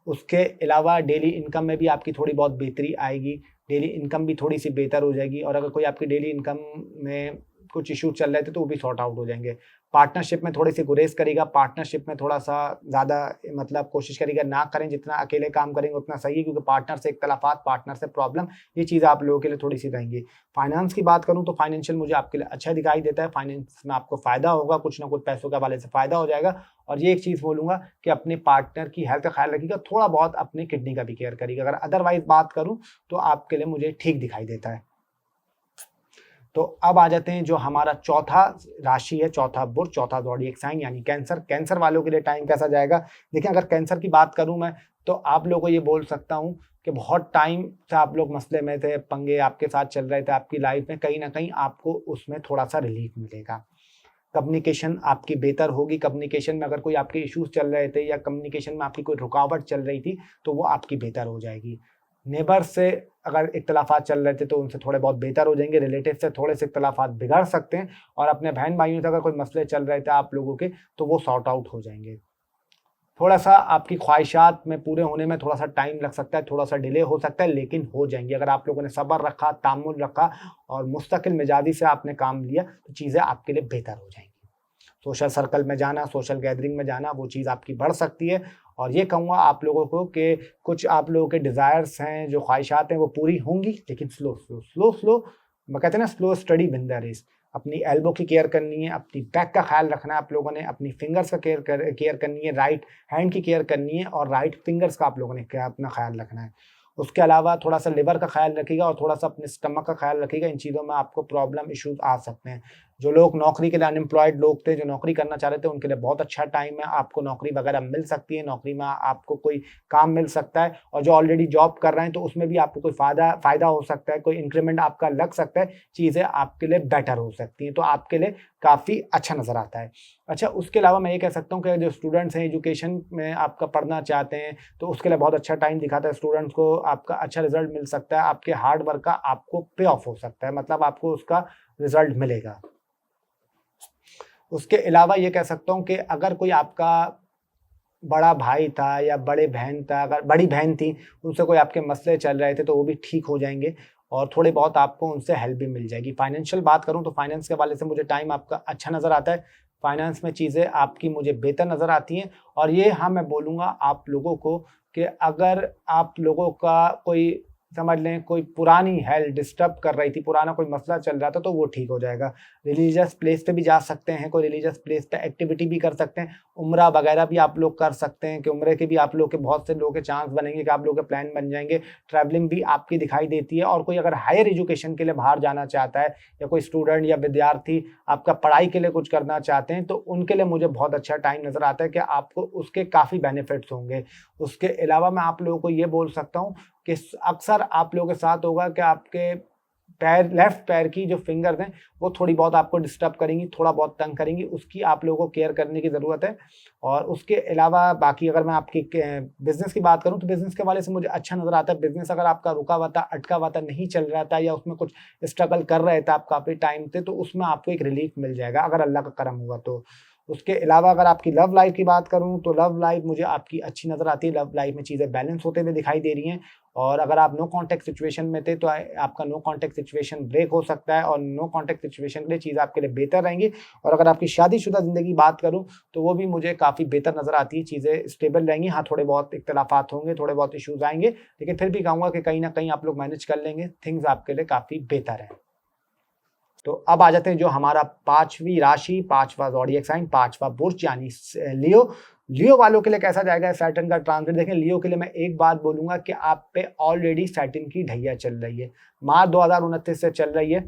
उसके अलावा डेली इनकम में भी आपकी थोड़ी बहुत बेहतरी आएगी, डेली इनकम भी थोड़ी-सी बेहतर हो जाएगी और अगर कोई आपकी डेली इनकम में कुछ इश्यू चल रहे थे, तो वो भी सॉर्ट आउट हो जाएँगे। पार्टनरशिप में थोड़ी-सी गुरेज़ करिएगा, पार्टनरशिप में थोड़ा-सा ज़्यादा मतलब कोशिश करिएगा ना करें, जितना अकेले काम करेंगे उतना सही है, क्योंकि पार्टनर से इख्तिलाफ़ात, पार्टनर से प्रॉब्लम, ये चीज़ें आप लोगों के लिए थोड़ी-सी रहेंगी। फाइनेंस की बात करूँ तो फाइनेंशियल मुझे आपके लिए अच्छा दिखाई देता है, फाइनेंस में आपको फ़ायदा होगा, कुछ ना कुछ पैसों के हवाले से फ़ायदा हो जाएगा। और ये एक चीज़ बोलूँगा कि अपने पार्टनर की हेल्थ का ख़्याल रखिएगा, थोड़ा बहुत अपनी किडनी का भी केयर करिएगा। अगर अदरवाइज़ बात करूँ तो आपके लिए मुझे ठीक दिखाई देता है। तो अब आ जाते हैं जो हमारा चौथा राशि है, चौथा बुर्ज, चौथा ज़ोडिएक साइन यानी कैंसर। कैंसर वालों के लिए टाइम कैसा जाएगा? देखिए, अगर कैंसर की बात करूँ मैं, तो आप लोगों को ये बोल सकता हूँ कि बहुत टाइम से आप लोग मसले में थे, पंगे आपके साथ चल रहे थे आपकी लाइफ में, कहीं न कहीं आपको उसमें थोड़ा-सा रिलीफ मिलेगा। कम्युनिकेशन आपकी बेहतर होगी, कम्युनिकेशन में अगर कोई आपके इश्यूज़ चल रहे थे या कम्युनिकेशन में आपकी कोई रुकावट चल रही थी, तो वो आपकी बेहतर हो जाएगी। नेबर से अगर इख्तिलाफ़ात चल रहे थे, तो उनसे थोड़े बहुत बेहतर हो जाएँगे, रिलेटिव से थोड़े से इख्तिलाफ़ात बिगड़ सकते हैं और अपने बहन-भाइयों से अगर कोई मसले चल रहे थे आप लोगों के, तो वो सॉर्ट आउट हो जाएँगे। थोड़ा-सा आपकी ख्वाहिशात में पूरे होने में थोड़ा-सा टाइम लग सकता है, थोड़ा-सा डिले हो सकता है, लेकिन हो जाएँगी। अगर आप लोगों ने सब्र रखा, तामुल रखा और मुस्तकिल मिजाजी से आपने काम लिया, तो चीज़ें आपके लिए बेहतर हो जाएँगी। सोशल सर्कल में जाना, सोशल गैदरिंग में जाना, वो चीज़ आपकी बढ़ सकती है और ये कहूँगा आप लोगों को कि कुछ आप लोगों के डिज़ायर्स हैं, जो ख्वाहिशात हैं, वो पूरी होंगी, लेकिन स्लो, वो कहते हैं ना, slow study win the race. अपनी एल्बो की केयर करनी है, अपनी बैक का ख्याल रखना है आप लोगों ने, अपनी फिंगर्स का केयर करनी है, राइट हैंड की केयर करनी है और राइट फिंगर्स का आप लोगों ने अपना ख्याल रखना है। उसके अलावा थोड़ा-सा लिवर का ख्याल रखिएगा और थोड़ा-सा अपने स्टमक का ख्याल रखिएगा, इन चीज़ों में आपको प्रॉब्लम इश्यूज़ आ सकते हैं। जो लोग नौकरी के लिए अनएम्प्लॉयड लोग थे, जो नौकरी करना चाह रहे थे, उनके लिए बहुत अच्छा टाइम है, आपको नौकरी वगैरह मिल सकती है, नौकरी में आपको कोई काम मिल सकता है और जो ऑलरेडी जॉब कर रहे हैं, तो उसमें भी आपको कोई फ़ायदा हो सकता है, कोई इंक्रीमेंट आपका लग सकता है, चीज़ें आपके लिए बेटर हो सकती हैं, तो आपके लिए काफ़ी अच्छा नज़र आता है। अच्छा, उसके अलावा मैं ये कह सकता हूँ कि जो स्टूडेंट्स हैं, एजुकेशन में आपका पढ़ना चाहते हैं, तो उसके लिए बहुत अच्छा टाइम दिखाता है, स्टूडेंट्स को आपका अच्छा रिज़ल्ट मिल सकता है, आपके हार्ड वर्क का आपको पे ऑफ हो सकता है, मतलब आपको उसका रिज़ल्ट मिलेगा। उसके अलावा ये कह सकता हूँ कि अगर कोई आपका बड़ा भाई था या बड़ी बहन थी, उनसे कोई आपके मसले चल रहे थे, तो वो भी ठीक हो जाएँगे और थोड़ी बहुत आपको उनसे हेल्प भी मिल जाएगी। फाइनेंशियल बात करूँ तो फाइनेंस के हवाले से मुझे टाइम आपका अच्छा नज़र आता है। फाइनेंस में चीज़ें आपकी मुझे बेहतर नज़र आती हैं। और ये हाँ, मैं बोलूँगा आप लोगों को कि अगर आप लोगों का कोई समझ लें कोई पुरानी हेल्थ डिस्टर्ब कर रही थी, पुराना कोई मसला चल रहा था, तो वो ठीक हो जाएगा। रिलीजियस प्लेस पे भी जा सकते हैं, कोई रिलीजियस प्लेस पे एक्टिविटी भी कर सकते हैं, उम्रा वगैरह भी आप लोग कर सकते हैं कि उम्रे के भी आप लोग के बहुत से लोगों के चांस बनेंगे कि आप लोग के प्लान बन जाएंगे। ट्रैवलिंग भी आपकी दिखाई देती है। और कोई अगर हायर एजुकेशन के लिए बाहर जाना चाहता है या कोई स्टूडेंट या विद्यार्थी आपका पढ़ाई के लिए कुछ करना चाहते हैं, तो उनके लिए मुझे बहुत अच्छा टाइम नज़र आता है कि आपको उसके काफ़ी बेनिफिट्स होंगे। उसके अलावा मैं आप लोगों को ये बोल सकता हूँ कि अक्सर आप लोगों के साथ होगा कि आपके पैर, लेफ्ट पैर की जो फिंगर्स हैं वो थोड़ी बहुत आपको डिस्टर्ब करेंगी, थोड़ा बहुत तंग करेंगी, उसकी आप लोगों को केयर करने की ज़रूरत है। और उसके अलावा बाकी अगर मैं आपकी बिज़नेस की बात करूं तो बिज़नेस के वाले से मुझे अच्छा नज़र आता है। बिज़नेस अगर आपका रुका हुआ था, अटका हुआ था, नहीं चल रहा था या उसमें कुछ स्ट्रगल कर रहे थे आप काफ़ी टाइम से, तो उसमें आपको एक रिलीफ मिल जाएगा अगर अल्लाह का करम हुआ तो। उसके अलावा अगर आपकी लव लाइफ की बात करूं तो लव लाइफ मुझे आपकी अच्छी नज़र आती है। लव लाइफ में चीज़ें बैलेंस होते हुए दिखाई दे रही हैं। और अगर आप नो कॉन्टैक्ट सिचुएशन में थे तो आपका नो कॉन्टैक्ट सिचुएशन ब्रेक हो सकता है और नो कॉन्टैक्ट सिचुएशन के लिए चीज़ आपके लिए बेहतर रहेंगी। और अगर आपकी शादीशुदा ज़िंदगी की बात करूं तो वो भी मुझे काफ़ी बेहतर नज़र आती है, चीज़ें स्टेबल रहेंगी। हाँ, थोड़े बहुत इख्तिलाफात होंगे, थोड़े बहुत इश्यूज़ आएंगे, लेकिन फिर भी कहूँगा कि कहीं ना कहीं आप लोग मैनेज कर लेंगे, थिंग्स आपके लिए काफ़ी बेहतर है। तो अब आ जाते हैं जो हमारा पांचवी राशि, पांचवा ज़ोडिएक साइन, पांचवा बुर्ज यानी लियो। लियो वालों के लिए कैसा जाएगा सैटर्न का ट्रांजिट? देखें, लियो के लिए मैं एक बात बोलूंगा कि आप पे ऑलरेडी सैटर्न की ढैया चल रही है, मार्च 2029 से चल रही है।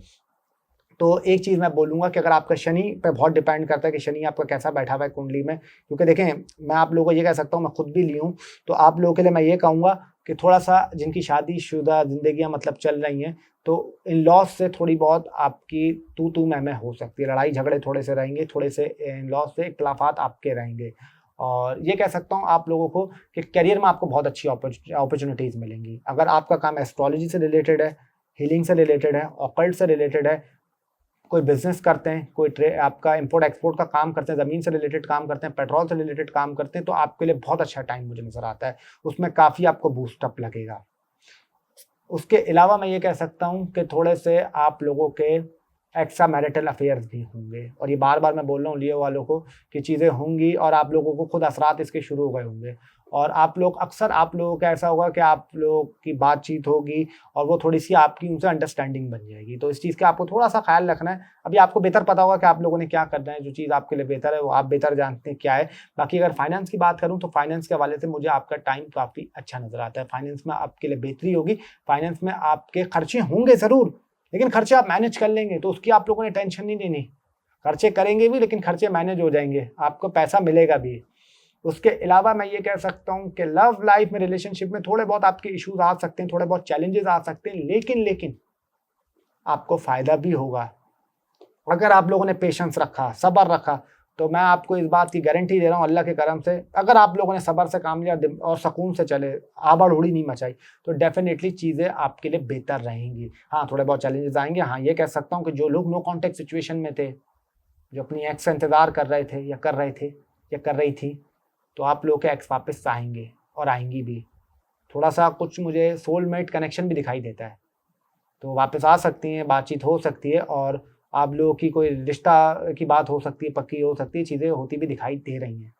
तो एक चीज़ मैं बोलूँगा कि अगर आपका शनि पे बहुत डिपेंड करता है कि शनि आपका कैसा बैठा हुआ है कुंडली में, क्योंकि देखें मैं आप लोगों को ये कह सकता हूँ, मैं खुद भी ली हूँ, तो आप लोगों के लिए मैं ये कहूँगा कि थोड़ा सा जिनकी शादीशुदा जिंदगियाँ मतलब चल रही हैं, तो इन लॉस से थोड़ी बहुत आपकी तू मैं हो सकती है, लड़ाई झगड़े थोड़े से रहेंगे, थोड़े से इन लॉस से इख्तिलाफात आपके रहेंगे। और ये कह सकता हूँ आप लोगों को कि करियर में आपको बहुत अच्छी अपॉर्चुनिटीज़ मिलेंगी। अगर आपका काम एस्ट्रोलॉजी से रिलेटेड है, हीलिंग से रिलेटेड है, ऑकल्ट से रिलेटेड है, कोई बिजनेस करते हैं, कोई आपका इंपोर्ट एक्सपोर्ट का काम करते हैं, ज़मीन से रिलेटेड काम करते हैं, पेट्रोल से रिलेटेड काम करते हैं, तो आपके लिए बहुत अच्छा टाइम मुझे नज़र आता है, उसमें काफ़ी आपको बूस्टअप लगेगा। उसके अलावा मैं ये कह सकता हूँ कि थोड़े से आप लोगों के एक्स्ट्रा मैरिटल अफेयर्स भी होंगे, और ये बार बार मैं बोल रहा हूँ लियो वालों को कि चीज़ें होंगी और आप लोगों को खुद असरात इसके शुरू हो गए होंगे। और आप लोग अक्सर आप लोगों का ऐसा होगा कि आप लोग की बातचीत होगी और वो थोड़ी सी आपकी उनसे अंडरस्टैंडिंग बन जाएगी, तो इस चीज़ का आपको थोड़ा सा ख्याल रखना है। अभी आपको बेहतर पता होगा कि आप लोगों ने क्या करना है, जो चीज़ आपके लिए बेहतर है वो आप बेहतर जानते हैं क्या है। बाकी अगर फाइनेंस की बात करूँ तो फाइनेंस के हवाले से मुझे आपका टाइम काफ़ी अच्छा नज़र आता है। फाइनेंस में आपके लिए बेहतरी होगी, फाइनेंस में आपके खर्चे होंगे ज़रूर, लेकिन खर्चे आप मैनेज कर लेंगे, तो उसकी आप लोगों ने टेंशन नहीं लेनी। खर्चे करेंगे भी लेकिन खर्चे मैनेज हो जाएंगे, आपको पैसा मिलेगा भी। उसके अलावा मैं ये कह सकता हूँ कि लव लाइफ में, रिलेशनशिप में थोड़े बहुत आपके इश्यूज आ सकते हैं, थोड़े बहुत चैलेंजेस आ सकते हैं, लेकिन आपको फायदा भी होगा अगर आप लोगों ने पेशेंस रखा, सब्र रखा। तो मैं आपको इस बात की गारंटी दे रहा हूँ अल्लाह के करम से, अगर आप लोगों ने सब्र से काम लिया और सुकून से चले, आबड़ उड़ी नहीं मचाई, तो डेफिनेटली चीज़ें आपके लिए बेहतर रहेंगी। हाँ, थोड़े बहुत चैलेंजेस आएंगे। हाँ, ये कह सकता हूँ कि जो लोग नो कॉन्टैक्ट सिचुएशन में थे, जो अपनी एक्स का इंतज़ार कर रहे थे या कर रहे थे या कर रही थी, तो आप लोग के एक्स वापस आएंगे और आएंगी भी। थोड़ा सा कुछ मुझे सोलमेट कनेक्शन भी दिखाई देता है, तो वापस आ सकती हैं, बातचीत हो सकती है और आप लोगों की कोई रिश्ता की बात हो सकती है, पक्की हो सकती है, चीज़ें होती भी दिखाई दे रही हैं।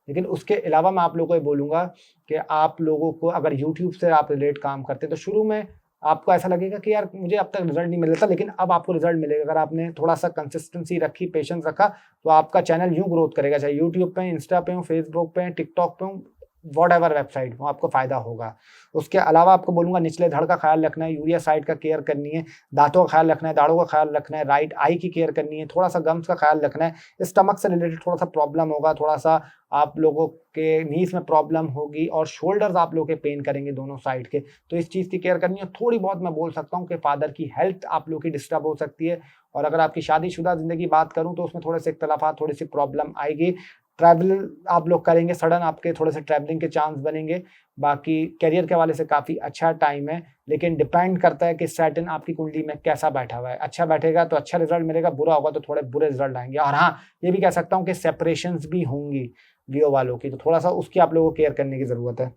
लेकिन उसके अलावा मैं आप लोगों को ये बोलूँगा कि आप लोगों को अगर यूट्यूब से आप रिलेट काम करते हैं तो शुरू में आपको ऐसा लगेगा कि यार मुझे अब तक रिजल्ट नहीं मिल रहा था, लेकिन अब आपको रिजल्ट मिलेगा। अगर आपने थोड़ा सा कंसिस्टेंसी रखी, पेशेंस रखा, तो आपका चैनल यूँ ग्रोथ करेगा, चाहे यूट्यूब पे, इंस्टा पे हो, फेसबुक पे, टिकटॉक पे हो, वॉट एवर वेबसाइट हो, आपको फ़ायदा होगा। उसके अलावा आपको बोलूँगा निचले धड़ का ख्याल रखना है, यूरिया साइड का केयर करनी है, दांतों का ख्याल रखना है, दाढ़ों का ख्याल रखना है, राइट आई की केयर करनी है, थोड़ा सा गम्स का ख्याल रखना है। स्टमक से रिलेटेड थोड़ा सा प्रॉब्लम होगा, थोड़ा सा आप लोगों के नीज में प्रॉब्लम होगी और शोल्डर्स आप लोग के पेन करेंगे दोनों साइड के, तो इस चीज़ की केयर करनी है। थोड़ी बहुत मैं बोल सकता हूँ कि फादर की हेल्थ आप लोग की डिस्टर्ब हो सकती है। और अगर आपकी शादीशुदा ज़िंदगी बात करूँ तो उसमें थोड़े से इख्तलाफात, थोड़ी सी प्रॉब्लम आएगी। ट्रैवल आप लोग करेंगे, सडन आपके थोड़े से ट्रैवलिंग के चांस बनेंगे। बाकी करियर के हवाले से काफ़ी अच्छा टाइम है, लेकिन डिपेंड करता है कि सैटर्न आपकी कुंडली में कैसा बैठा हुआ है। अच्छा बैठेगा तो अच्छा रिजल्ट मिलेगा, बुरा होगा तो थोड़े बुरे रिजल्ट आएंगे। और हाँ, ये भी कह सकता हूँ कि सेपरेशंस भी होंगी लियो वालों की, तो थोड़ा सा उसकी आप लोगों को केयर करने की ज़रूरत है।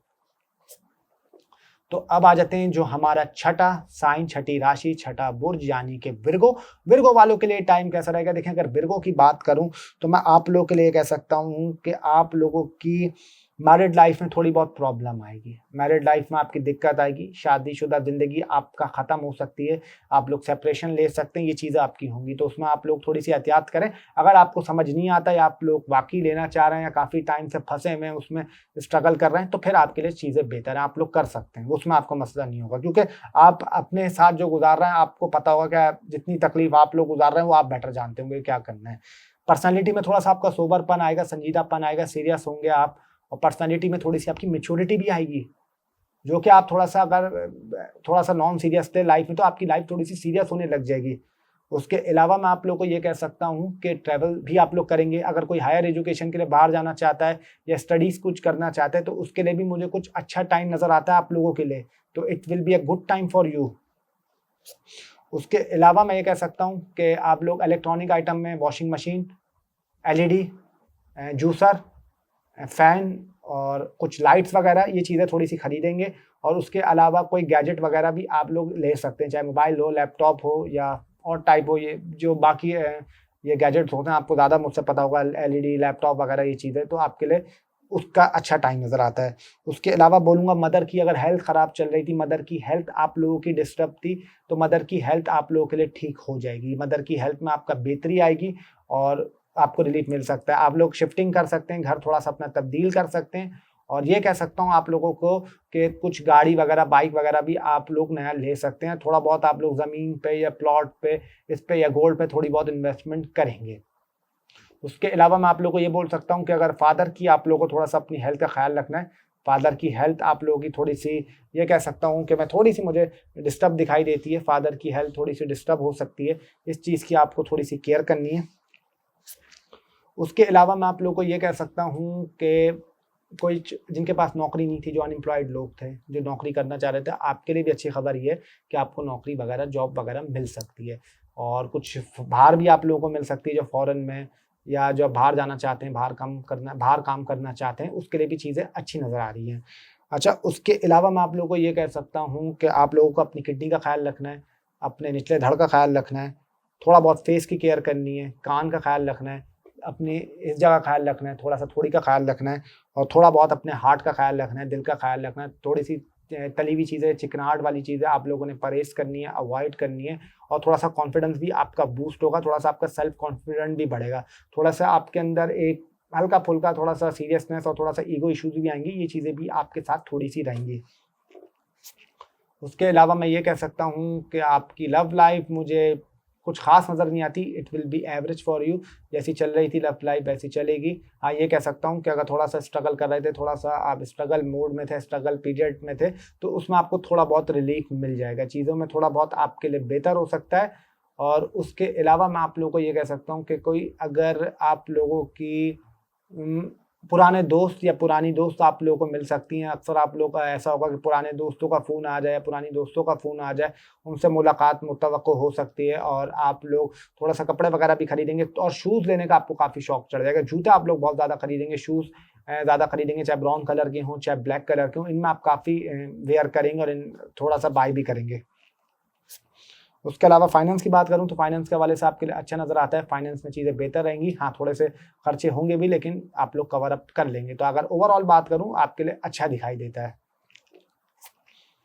तो अब आ जाते हैं जो हमारा छठा साइन, छठी राशि, छठा बुर्ज यानी कि विर्गो। विर्गो वालों के लिए टाइम कैसा रहेगा? देखें, अगर विर्गो की बात करूं तो मैं आप लोगों के लिए कह सकता हूं कि आप लोगों की मैरिड लाइफ में थोड़ी बहुत प्रॉब्लम आएगी। मैरिड लाइफ में आपकी दिक्कत आएगी, शादीशुदा जिंदगी आपका खत्म हो सकती है, आप लोग सेपरेशन ले सकते हैं, ये चीज़ें आपकी होंगी। तो उसमें आप लोग थोड़ी सी एहतियात करें। अगर आपको समझ नहीं आता या आप लोग वाकई लेना चाह रहे हैं या काफ़ी टाइम से फंसे हुए हैं, उसमें स्ट्रगल कर रहे हैं, तो फिर आपके लिए चीज़ें बेहतर हैं, आप लोग कर सकते हैं, उसमें आपको मसला नहीं होगा। क्योंकि आप अपने साथ जो गुजार रहे हैं, आपको पता होगा कि जितनी तकलीफ आप लोग गुजार रहे हैं वो आप बेटर जानते होंगे क्या करना है। पर्सनैलिटी में थोड़ा सा आपका सोबरपन आएगा, संजीदापन आएगा, सीरियस होंगे आप, और पर्सनैलिटी में थोड़ी सी आपकी मैच्योरिटी भी आएगी। जो कि आप थोड़ा सा अगर थोड़ा सा नॉन सीरियस थे लाइफ में, तो आपकी लाइफ थोड़ी सी सीरियस होने लग जाएगी। उसके अलावा मैं आप लोग को ये कह सकता हूँ कि ट्रैवल भी आप लोग करेंगे। अगर कोई हायर एजुकेशन के लिए बाहर जाना चाहता है या स्टडीज़ कुछ करना चाहता है, तो उसके लिए भी मुझे कुछ अच्छा टाइम नज़र आता है आप लोगों के लिए। तो it will be a good time for you. उसके अलावा मैं ये कह सकता हूँ कि आप लोग इलेक्ट्रॉनिक आइटम में washing machine, LED, juicer, fan और कुछ लाइट्स वगैरह, ये चीज़ें थोड़ी सी खरीदेंगे। और उसके अलावा कोई गैजेट वगैरह भी आप लोग ले सकते हैं, चाहे मोबाइल हो, लैपटॉप हो या और टाइप हो। ये जो बाकी ये गैजेट्स होते हैं, आपको ज़्यादा मुझसे पता होगा, एलईडी, लैपटॉप वगैरह ये चीज़ें, तो आपके लिए उसका अच्छा टाइम नज़र आता है। उसके अलावा बोलूँगा, मदर की अगर हेल्थ ख़राब चल रही थी, मदर की हेल्थ आप लोगों की डिस्टर्ब थी, तो मदर की हेल्थ आप लोगों के लिए ठीक हो जाएगी। मदर की हेल्थ में आपका बेहतरी आएगी और आपको रिलीफ मिल सकता है। आप लोग शिफ्टिंग कर सकते हैं, घर थोड़ा सा अपना तब्दील कर सकते हैं। और ये कह सकता हूँ आप लोगों को कि कुछ गाड़ी वगैरह, बाइक वगैरह भी आप लोग नया ले सकते हैं। थोड़ा बहुत आप लोग ज़मीन पे या प्लॉट पे, इस पे या गोल्ड पे थोड़ी बहुत इन्वेस्टमेंट करेंगे। उसके अलावा मैं आप लोगों को ये बोल सकता हूँ कि अगर फादर की आप लोगों को थोड़ा सा अपनी हेल्थ का ख्याल रखना है, फादर की हेल्थ आप लोगों की थोड़ी सी, ये कह सकता हूँ कि मैं थोड़ी सी मुझे डिस्टर्ब दिखाई देती है, फादर की हेल्थ थोड़ी सी डिस्टर्ब हो सकती है, इस चीज़ की आपको थोड़ी सी केयर करनी है। उसके अलावा मैं आप लोगों को ये कह सकता हूँ कि कोई जिनके पास नौकरी नहीं थी, जो अनएम्प्लॉयड लोग थे, जो नौकरी करना चाह रहे थे, आपके लिए भी अच्छी खबर ये है कि आपको नौकरी वगैरह, जॉब वगैरह मिल सकती है। और कुछ बाहर भी आप लोगों को मिल सकती है, जो फॉरेन में या जो बाहर जाना चाहते हैं, बाहर काम करना चाहते हैं, उसके लिए भी चीज़ें अच्छी नज़र आ रही हैं। अच्छा, उसके अलावा मैं आप लोगों को ये कह सकता हूँ कि आप लोगों को अपनी किडनी का ख्याल रखना है, अपने निचले धड़ का ख्याल रखना है, थोड़ा बहुत फेस की केयर करनी है, कान का ख्याल रखना है, अपनी इस जगह का ख्याल रखना है, थोड़ा सा थोड़ी का ख्याल रखना है, और थोड़ा बहुत अपने हार्ट का ख्याल रखना है, दिल का ख्याल रखना है। थोड़ी सी तली हुई चीज़ें, चिकनाहट वाली चीज़ें आप लोगों ने परहेज करनी है, अवॉइड करनी है। और थोड़ा सा कॉन्फिडेंस भी आपका बूस्ट होगा, थोड़ा सा आपका सेल्फ कॉन्फिडेंस भी बढ़ेगा, थोड़ा सा आपके अंदर एक हल्का फुल्का थोड़ा सा सीरियसनेस और थोड़ा सा ईगो इश्यूज भी आएंगी, ये चीज़ें भी आपके साथ थोड़ी सी रहेंगी। उसके अलावा मैं ये कह सकता हूँ कि आपकी लव लाइफ मुझे कुछ खास नज़र नहीं आती, it will be average for you. जैसी चल रही थी लव लाइफ वैसी चलेगी। हाँ, ये कह सकता हूँ कि अगर थोड़ा सा स्ट्रगल कर रहे थे, थोड़ा सा आप स्ट्रगल मोड में थे, स्ट्रगल पीरियड में थे, तो उसमें आपको थोड़ा बहुत रिलीफ मिल जाएगा, चीज़ों में थोड़ा बहुत आपके लिए बेहतर हो सकता है। और उसके अलावा मैं आप लोगों को ये कह सकता हूँ कि कोई अगर आप लोगों की पुराने दोस्त या पुरानी दोस्त आप लोगों को मिल सकती हैं। अक्सर आप लोगों का ऐसा होगा कि पुराने दोस्तों का फ़ोन आ जाए, पुरानी दोस्तों का फ़ोन आ जाए, उनसे मुलाकात मुतवक्को हो सकती है। और आप लोग थोड़ा सा कपड़े वगैरह भी खरीदेंगे, और शूज़ लेने का आपको काफ़ी शौक चढ़ जाएगा। जूते आप लोग बहुत ज़्यादा खरीदेंगे, शूज़ ज़्यादा खरीदेंगे, चाहे ब्राउन कलर के हों चाहे ब्लैक कलर के हों, इनमें आप काफ़ी वेयर करेंगे और इन थोड़ा सा बाय भी करेंगे। उसके अलावा फाइनेंस की बात करूं तो फाइनेंस के हवाले से आपके लिए अच्छा नज़र आता है, फाइनेंस में चीज़ें बेहतर रहेंगी। हाँ, थोड़े से खर्चे होंगे भी, लेकिन आप लोग कवर अप कर लेंगे। तो अगर ओवरऑल बात करूं, आपके लिए अच्छा दिखाई देता है।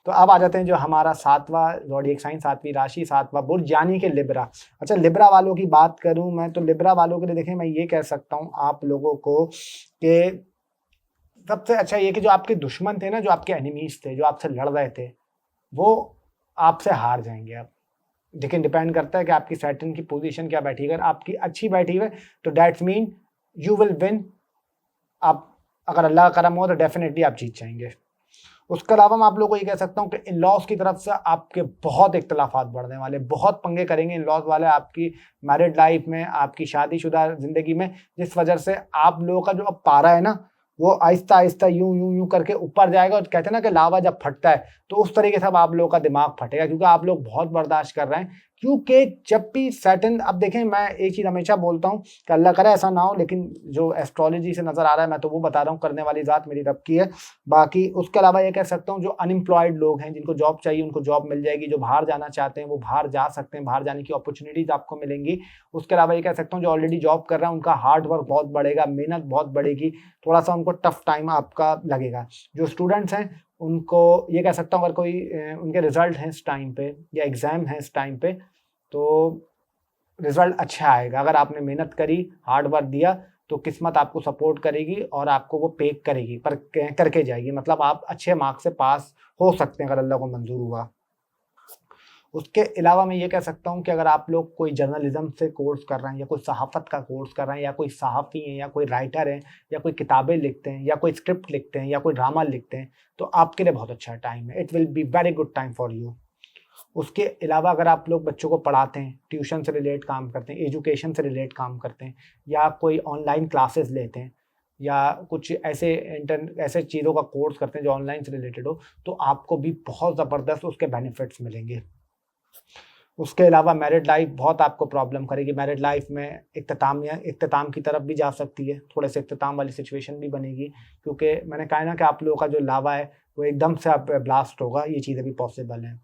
तो अब आ जाते हैं जो हमारा सातवां ज़ोडिएक साइन, सातवीं राशि, सातवां बुर्ज यानी कि लिब्रा। अच्छा, लिब्रा वालों की बात करूं मैं, तो लिब्रा वालों के लिए देखें, मैं ये कह सकता हूं आप लोगों को कि सबसे अच्छा ये कि जो आपके दुश्मन थे ना, जो आपके एनिमीज थे, जो आपसे लड़ रहे थे, वो आपसे हार जाएंगे। अब लेकिन डिपेंड करता है कि आपकी सैटर्न की पोजीशन क्या बैठी है। अगर आपकी अच्छी बैठी हुई है तो that's mean you will win. आप अगर अल्लाह का करम हो तो डेफिनेटली आप जीत जाएंगे। उसके अलावा मैं आप लोगों को ये कह सकता हूँ कि इन लॉज की तरफ से आपके बहुत इख्तलाफात बढ़ने वाले, बहुत पंगे करेंगे इन लॉज वाले आपकी मैरिड लाइफ में, आपकी शादीशुदा ज़िंदगी में, जिस वजह से आप लोगों का जो अब पारा है ना, वो आहिस्ता आहिस्ता यूं यूं यूं करके ऊपर जाएगा। और कहते हैं ना कि लावा जब फटता है तो उस तरीके से अब आप लोगों का दिमाग फटेगा, क्योंकि आप लोग बहुत बर्दाश्त कर रहे हैं क्योंकि जब भी सर्टेन, अब देखें मैं एक चीज़ हमेशा बोलता हूँ कि अल्लाह करे ऐसा ना हो, लेकिन जो एस्ट्रोलॉजी से नज़र आ रहा है मैं तो वो बता रहा हूँ, करने वाली ज़ात मेरी रब की है। बाकी उसके अलावा ये कह सकता हूँ जो अनएम्प्लॉयड लोग हैं, जिनको जॉब चाहिए उनको जॉब मिल जाएगी, जो बाहर जाना चाहते हैं वो बाहर जा सकते हैं, बाहर जाने की अपॉर्चुनिटीज़ आपको मिलेंगी। उसके अलावा ये कह सकता हूँ जो ऑलरेडी जॉब कर रहे हैं उनका हार्ड वर्क बहुत बढ़ेगा, मेहनत बहुत बढ़ेगी, थोड़ा सा उनको टफ टाइम आपका लगेगा। जो स्टूडेंट्स हैं उनको ये कह सकता हूँ अगर कोई उनके रिजल्ट हैं इस टाइम पे या एग्ज़ाम है इस टाइम पे, तो रिजल्ट अच्छा आएगा। अगर आपने मेहनत करी, हार्ड वर्क दिया, तो किस्मत आपको सपोर्ट करेगी और आपको वो पे करेगी, पर करके जाएगी। मतलब आप अच्छे मार्क्स से पास हो सकते हैं अगर अल्लाह को मंजूर हुआ। उसके अलावा मैं ये कह सकता हूँ कि अगर आप लोग कोई जर्नलिज्म से कोर्स कर रहे हैं या कोई सहाफ़त का कोर्स कर रहे हैं या कोई सहाफ़ी हैं या कोई राइटर हैं या कोई किताबें लिखते हैं या कोई स्क्रिप्ट लिखते हैं या कोई ड्रामा लिखते हैं, तो आपके लिए बहुत अच्छा टाइम है। It will be very good time for you. उसके अलावा अगर आप लोग बच्चों को पढ़ाते हैं, ट्यूशन से रिलेट काम करते हैं, एजुकेशन से रिलेट काम करते हैं, या कोई ऑनलाइन क्लासेस लेते हैं या कुछ ऐसे चीज़ों का कोर्स करते हैं जो ऑनलाइन से रिलेटेड हो, तो आपको भी बहुत ज़बरदस्त उसके बेनिफिट्स मिलेंगे। उसके अलावा मैरिड लाइफ बहुत आपको प्रॉब्लम करेगी। मैरिड लाइफ में इख्तिताम की तरफ भी जा सकती है, थोड़े से इख्तिताम वाली सिचुएशन भी बनेगी, क्योंकि मैंने कहा ना कि आप लोगों का जो लावा है वो एकदम से आप ब्लास्ट होगा, ये चीज़ें भी पॉसिबल हैं।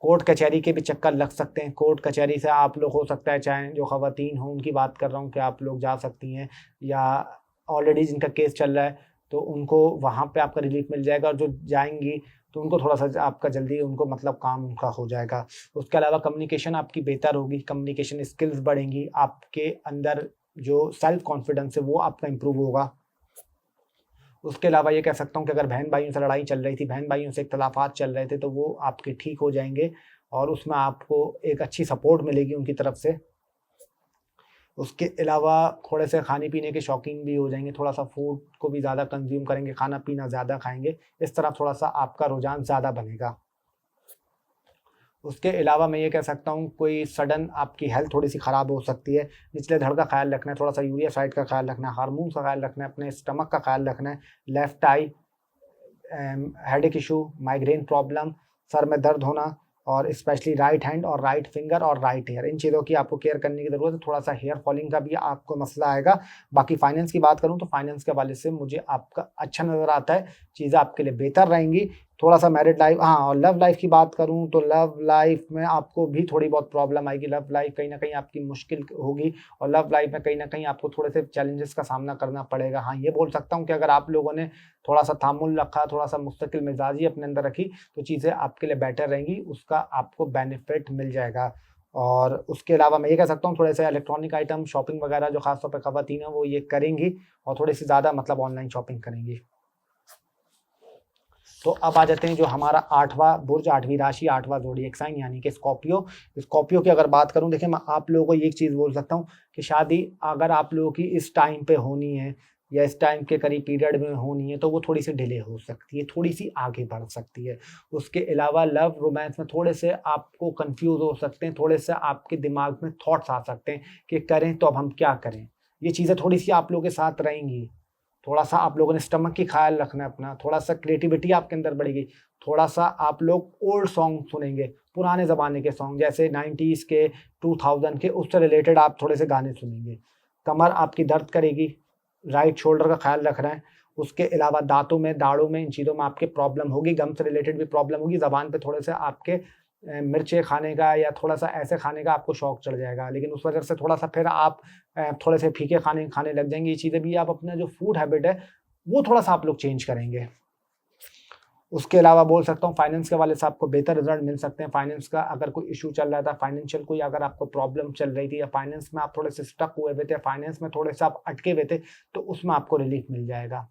कोर्ट कचहरी के भी चक्कर लग सकते हैं। कोर्ट कचहरी से आप लोग हो सकता है, चाहे जो ख़वातीन हों उनकी बात कर रहा हूँ, कि आप लोग जा सकती हैं, या ऑलरेडी जिनका केस चल रहा है तो उनको वहाँ पे आपका रिलीफ मिल जाएगा, और जो जाएंगी तो उनको थोड़ा सा आपका जल्दी उनको मतलब काम उनका हो जाएगा। उसके अलावा कम्युनिकेशन आपकी बेहतर होगी, कम्युनिकेशन स्किल्स बढ़ेंगी, आपके अंदर जो सेल्फ कॉन्फिडेंस है वो आपका इम्प्रूव होगा। उसके अलावा ये कह सकता हूँ कि अगर बहन भाइयों से लड़ाई चल रही थी, बहन भाइयों से इख्तिलाफ़ात चल रहे थे, तो वो आपके ठीक हो जाएंगे और उसमें आपको एक अच्छी सपोर्ट मिलेगी उनकी तरफ से। उसके अलावा थोड़े से खाने पीने के शौकीन भी हो जाएंगे, थोड़ा सा फूड को भी ज़्यादा कंज्यूम करेंगे, खाना पीना ज़्यादा खाएंगे, इस तरह थोड़ा सा आपका रुझान ज़्यादा बनेगा। उसके अलावा मैं ये कह सकता हूँ कोई सडन आपकी हेल्थ थोड़ी सी ख़राब हो सकती है, निचले धड़ का ख्याल रखना है, थोड़ा सा यूरिया साइड का ख्याल रखना है, हार्मोन्स का ख्याल रखना है, अपने स्टमक का ख्याल रखना है, left eye, headache issue, migraine problem, सर में दर्द होना, और स्पेशली राइट हैंड और राइट फिंगर और राइट ईयर, इन चीज़ों की आपको केयर करने की ज़रूरत है। थोड़ा सा हेयर फॉलिंग का भी आपको मसला आएगा। बाकी फाइनेंस की बात करूँ तो फाइनेंस के हवाले से मुझे आपका अच्छा नज़र आता है, चीज़ें आपके लिए बेहतर रहेंगी। थोड़ा सा मैरिड लाइफ, हाँ, और लव लाइफ की बात करूँ तो लव लाइफ में आपको भी थोड़ी बहुत प्रॉब्लम आएगी। लव लाइफ कहीं ना कहीं आपकी मुश्किल होगी, और लव लाइफ में कहीं ना कहीं आपको थोड़े से चैलेंजेस का सामना करना पड़ेगा। हाँ, ये बोल सकता हूँ कि अगर आप लोगों ने थोड़ा सा तामुल रखा, थोड़ा सा मुस्तकिल मिजाजी अपने अंदर रखी, तो चीज़ें आपके लिए बेटर रहेंगी, उसका आपको बेनिफिट मिल जाएगा। और उसके अलावा मैं ये कह सकता हूँ थोड़े से इलेक्ट्रॉनिक आइटम शॉपिंग वगैरह जो खासतौर पर ख़वातीन हैं वो ये करेंगी, और थोड़ी सी ज़्यादा मतलब ऑनलाइन शॉपिंग करेंगी। तो अब आ जाते हैं जो हमारा 8वां बुर्ज, 8वीं राशि, 8वां ज़ोडिएक साइन यानी कि स्कॉर्पियो। स्कॉर्पियो की अगर बात करूं, देखिए मैं आप लोगों को एक चीज़ बोल सकता हूं कि शादी अगर आप लोगों की इस टाइम पे होनी है या इस टाइम के करीब पीरियड में होनी है, तो वो थोड़ी सी डिले हो सकती है, थोड़ी सी आगे बढ़ सकती है। उसके अलावा लव रोमांस में थोड़े से आपको कंफ्यूज हो सकते हैं, थोड़े से आपके दिमाग में थॉट्स आ सकते हैं कि करें तो अब हम क्या करें। ये चीज़ें थोड़ी सी आप लोगों के साथ रहेंगी। थोड़ा सा आप लोगों ने स्टमक की ख्याल रखना है अपना, थोड़ा सा क्रिएटिविटी आपके अंदर बढ़ेगी, थोड़ा सा आप लोग ओल्ड सॉन्ग सुनेंगे, पुराने ज़माने के सॉन्ग जैसे 90s के, 2000 के, उससे रिलेटेड आप थोड़े से गाने सुनेंगे। कमर आपकी दर्द करेगी, राइट शोल्डर का ख्याल रखना है। उसके अलावा दांतों में, दाढ़ों में, इन चीज़ों में आपके प्रॉब्लम होगी, गम से रिलेटेड भी प्रॉब्लम होगी। ज़बान पे थोड़े से आपके मिर्चें खाने का या थोड़ा सा ऐसे खाने का आपको शौक चढ़ जाएगा, लेकिन उस वजह से थोड़ा सा फिर आप थोड़े से फीके खाने खाने लग जाएंगे। ये चीज़ें भी आप अपना जो फूड हैबिट है वो थोड़ा सा आप लोग चेंज करेंगे। उसके अलावा बोल सकता हूँ फाइनेंस के वाले से आपको बेहतर रिजल्ट मिल सकते हैं। फाइनेंस का अगर कोई इशू चल रहा था, फाइनेंशियल कोई अगर आपको प्रॉब्लम चल रही थी, या फाइनेंस में आप थोड़े से स्टक हुए हुए थे, फाइनेंस में थोड़े से आप अटके हुए थे, तो उसमें आपको रिलीफ मिल जाएगा।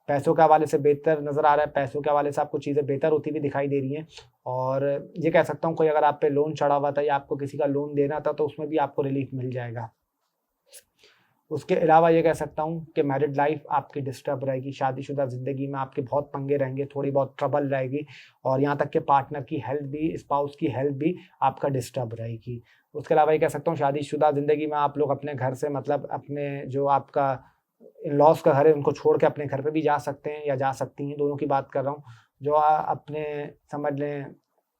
पैसों के हवाले से बेहतर नज़र आ रहा है, पैसों के हवाले से आपको चीज़ें बेहतर होती हुई दिखाई दे रही हैं। और ये कह सकता हूँ कोई अगर आप पे लोन चढ़ा हुआ था या आपको किसी का लोन देना था, तो उसमें भी आपको रिलीफ मिल जाएगा। उसके अलावा ये कह सकता हूँ कि मैरिड लाइफ आपकी डिस्टर्ब रहेगी, शादीशुदा ज़िंदगी में आपके बहुत पंगे रहेंगे, थोड़ी बहुत ट्रबल रहेगी, और यहाँ तक कि पार्टनर की हेल्थ भी, स्पाउस की हेल्थ भी आपका डिस्टर्ब रहेगी। उसके अलावा ये कह सकता हूँ शादीशुदा ज़िंदगी में आप लोग अपने घर से, मतलब अपने जो आपका इन लॉज का घर है उनको छोड़ के अपने घर पे भी जा सकते हैं या जा सकती हैं, दोनों की बात कर रहा हूँ। जो अपने समझ लें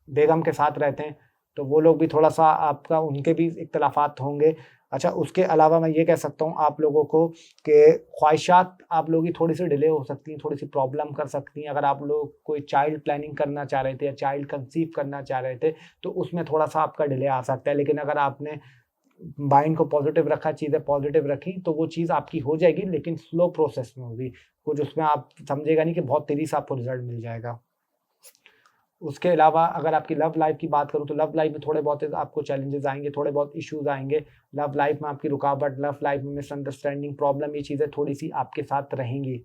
बेगम के साथ रहते हैं, तो वो लोग भी थोड़ा सा आपका उनके भी इख्तलाफात होंगे। अच्छा, उसके अलावा मैं ये कह सकता हूँ आप लोगों को कि ख्वाहिशात आप लोगों की थोड़ी सी डिले हो सकती हैं, थोड़ी सी प्रॉब्लम कर सकती हैं। अगर आप लोग कोई चाइल्ड प्लानिंग करना चाह रहे थे या चाइल्ड कंसीव करना चाह रहे थे तो उसमें थोड़ा सा आपका डिले आ सकता है, लेकिन अगर आपने माइंड को पॉजिटिव रखा, चीज़ें पॉजिटिव रखी, तो वो चीज़ आपकी हो जाएगी, लेकिन स्लो प्रोसेस में होगी। कुछ उसमें आप समझेगा नहीं कि बहुत तेज़ी से आपको रिजल्ट मिल जाएगा। उसके अलावा अगर आपकी लव लाइफ की बात करूँ तो लव लाइफ में थोड़े बहुत आपको चैलेंजेस आएंगे, थोड़े बहुत इश्यूज आएंगे। लव लाइफ में आपकी रुकावट, लव लाइफ में मिसअंडरस्टैंडिंग, प्रॉब्लम, ये चीज़ें थोड़ी सी आपके साथ रहेंगी।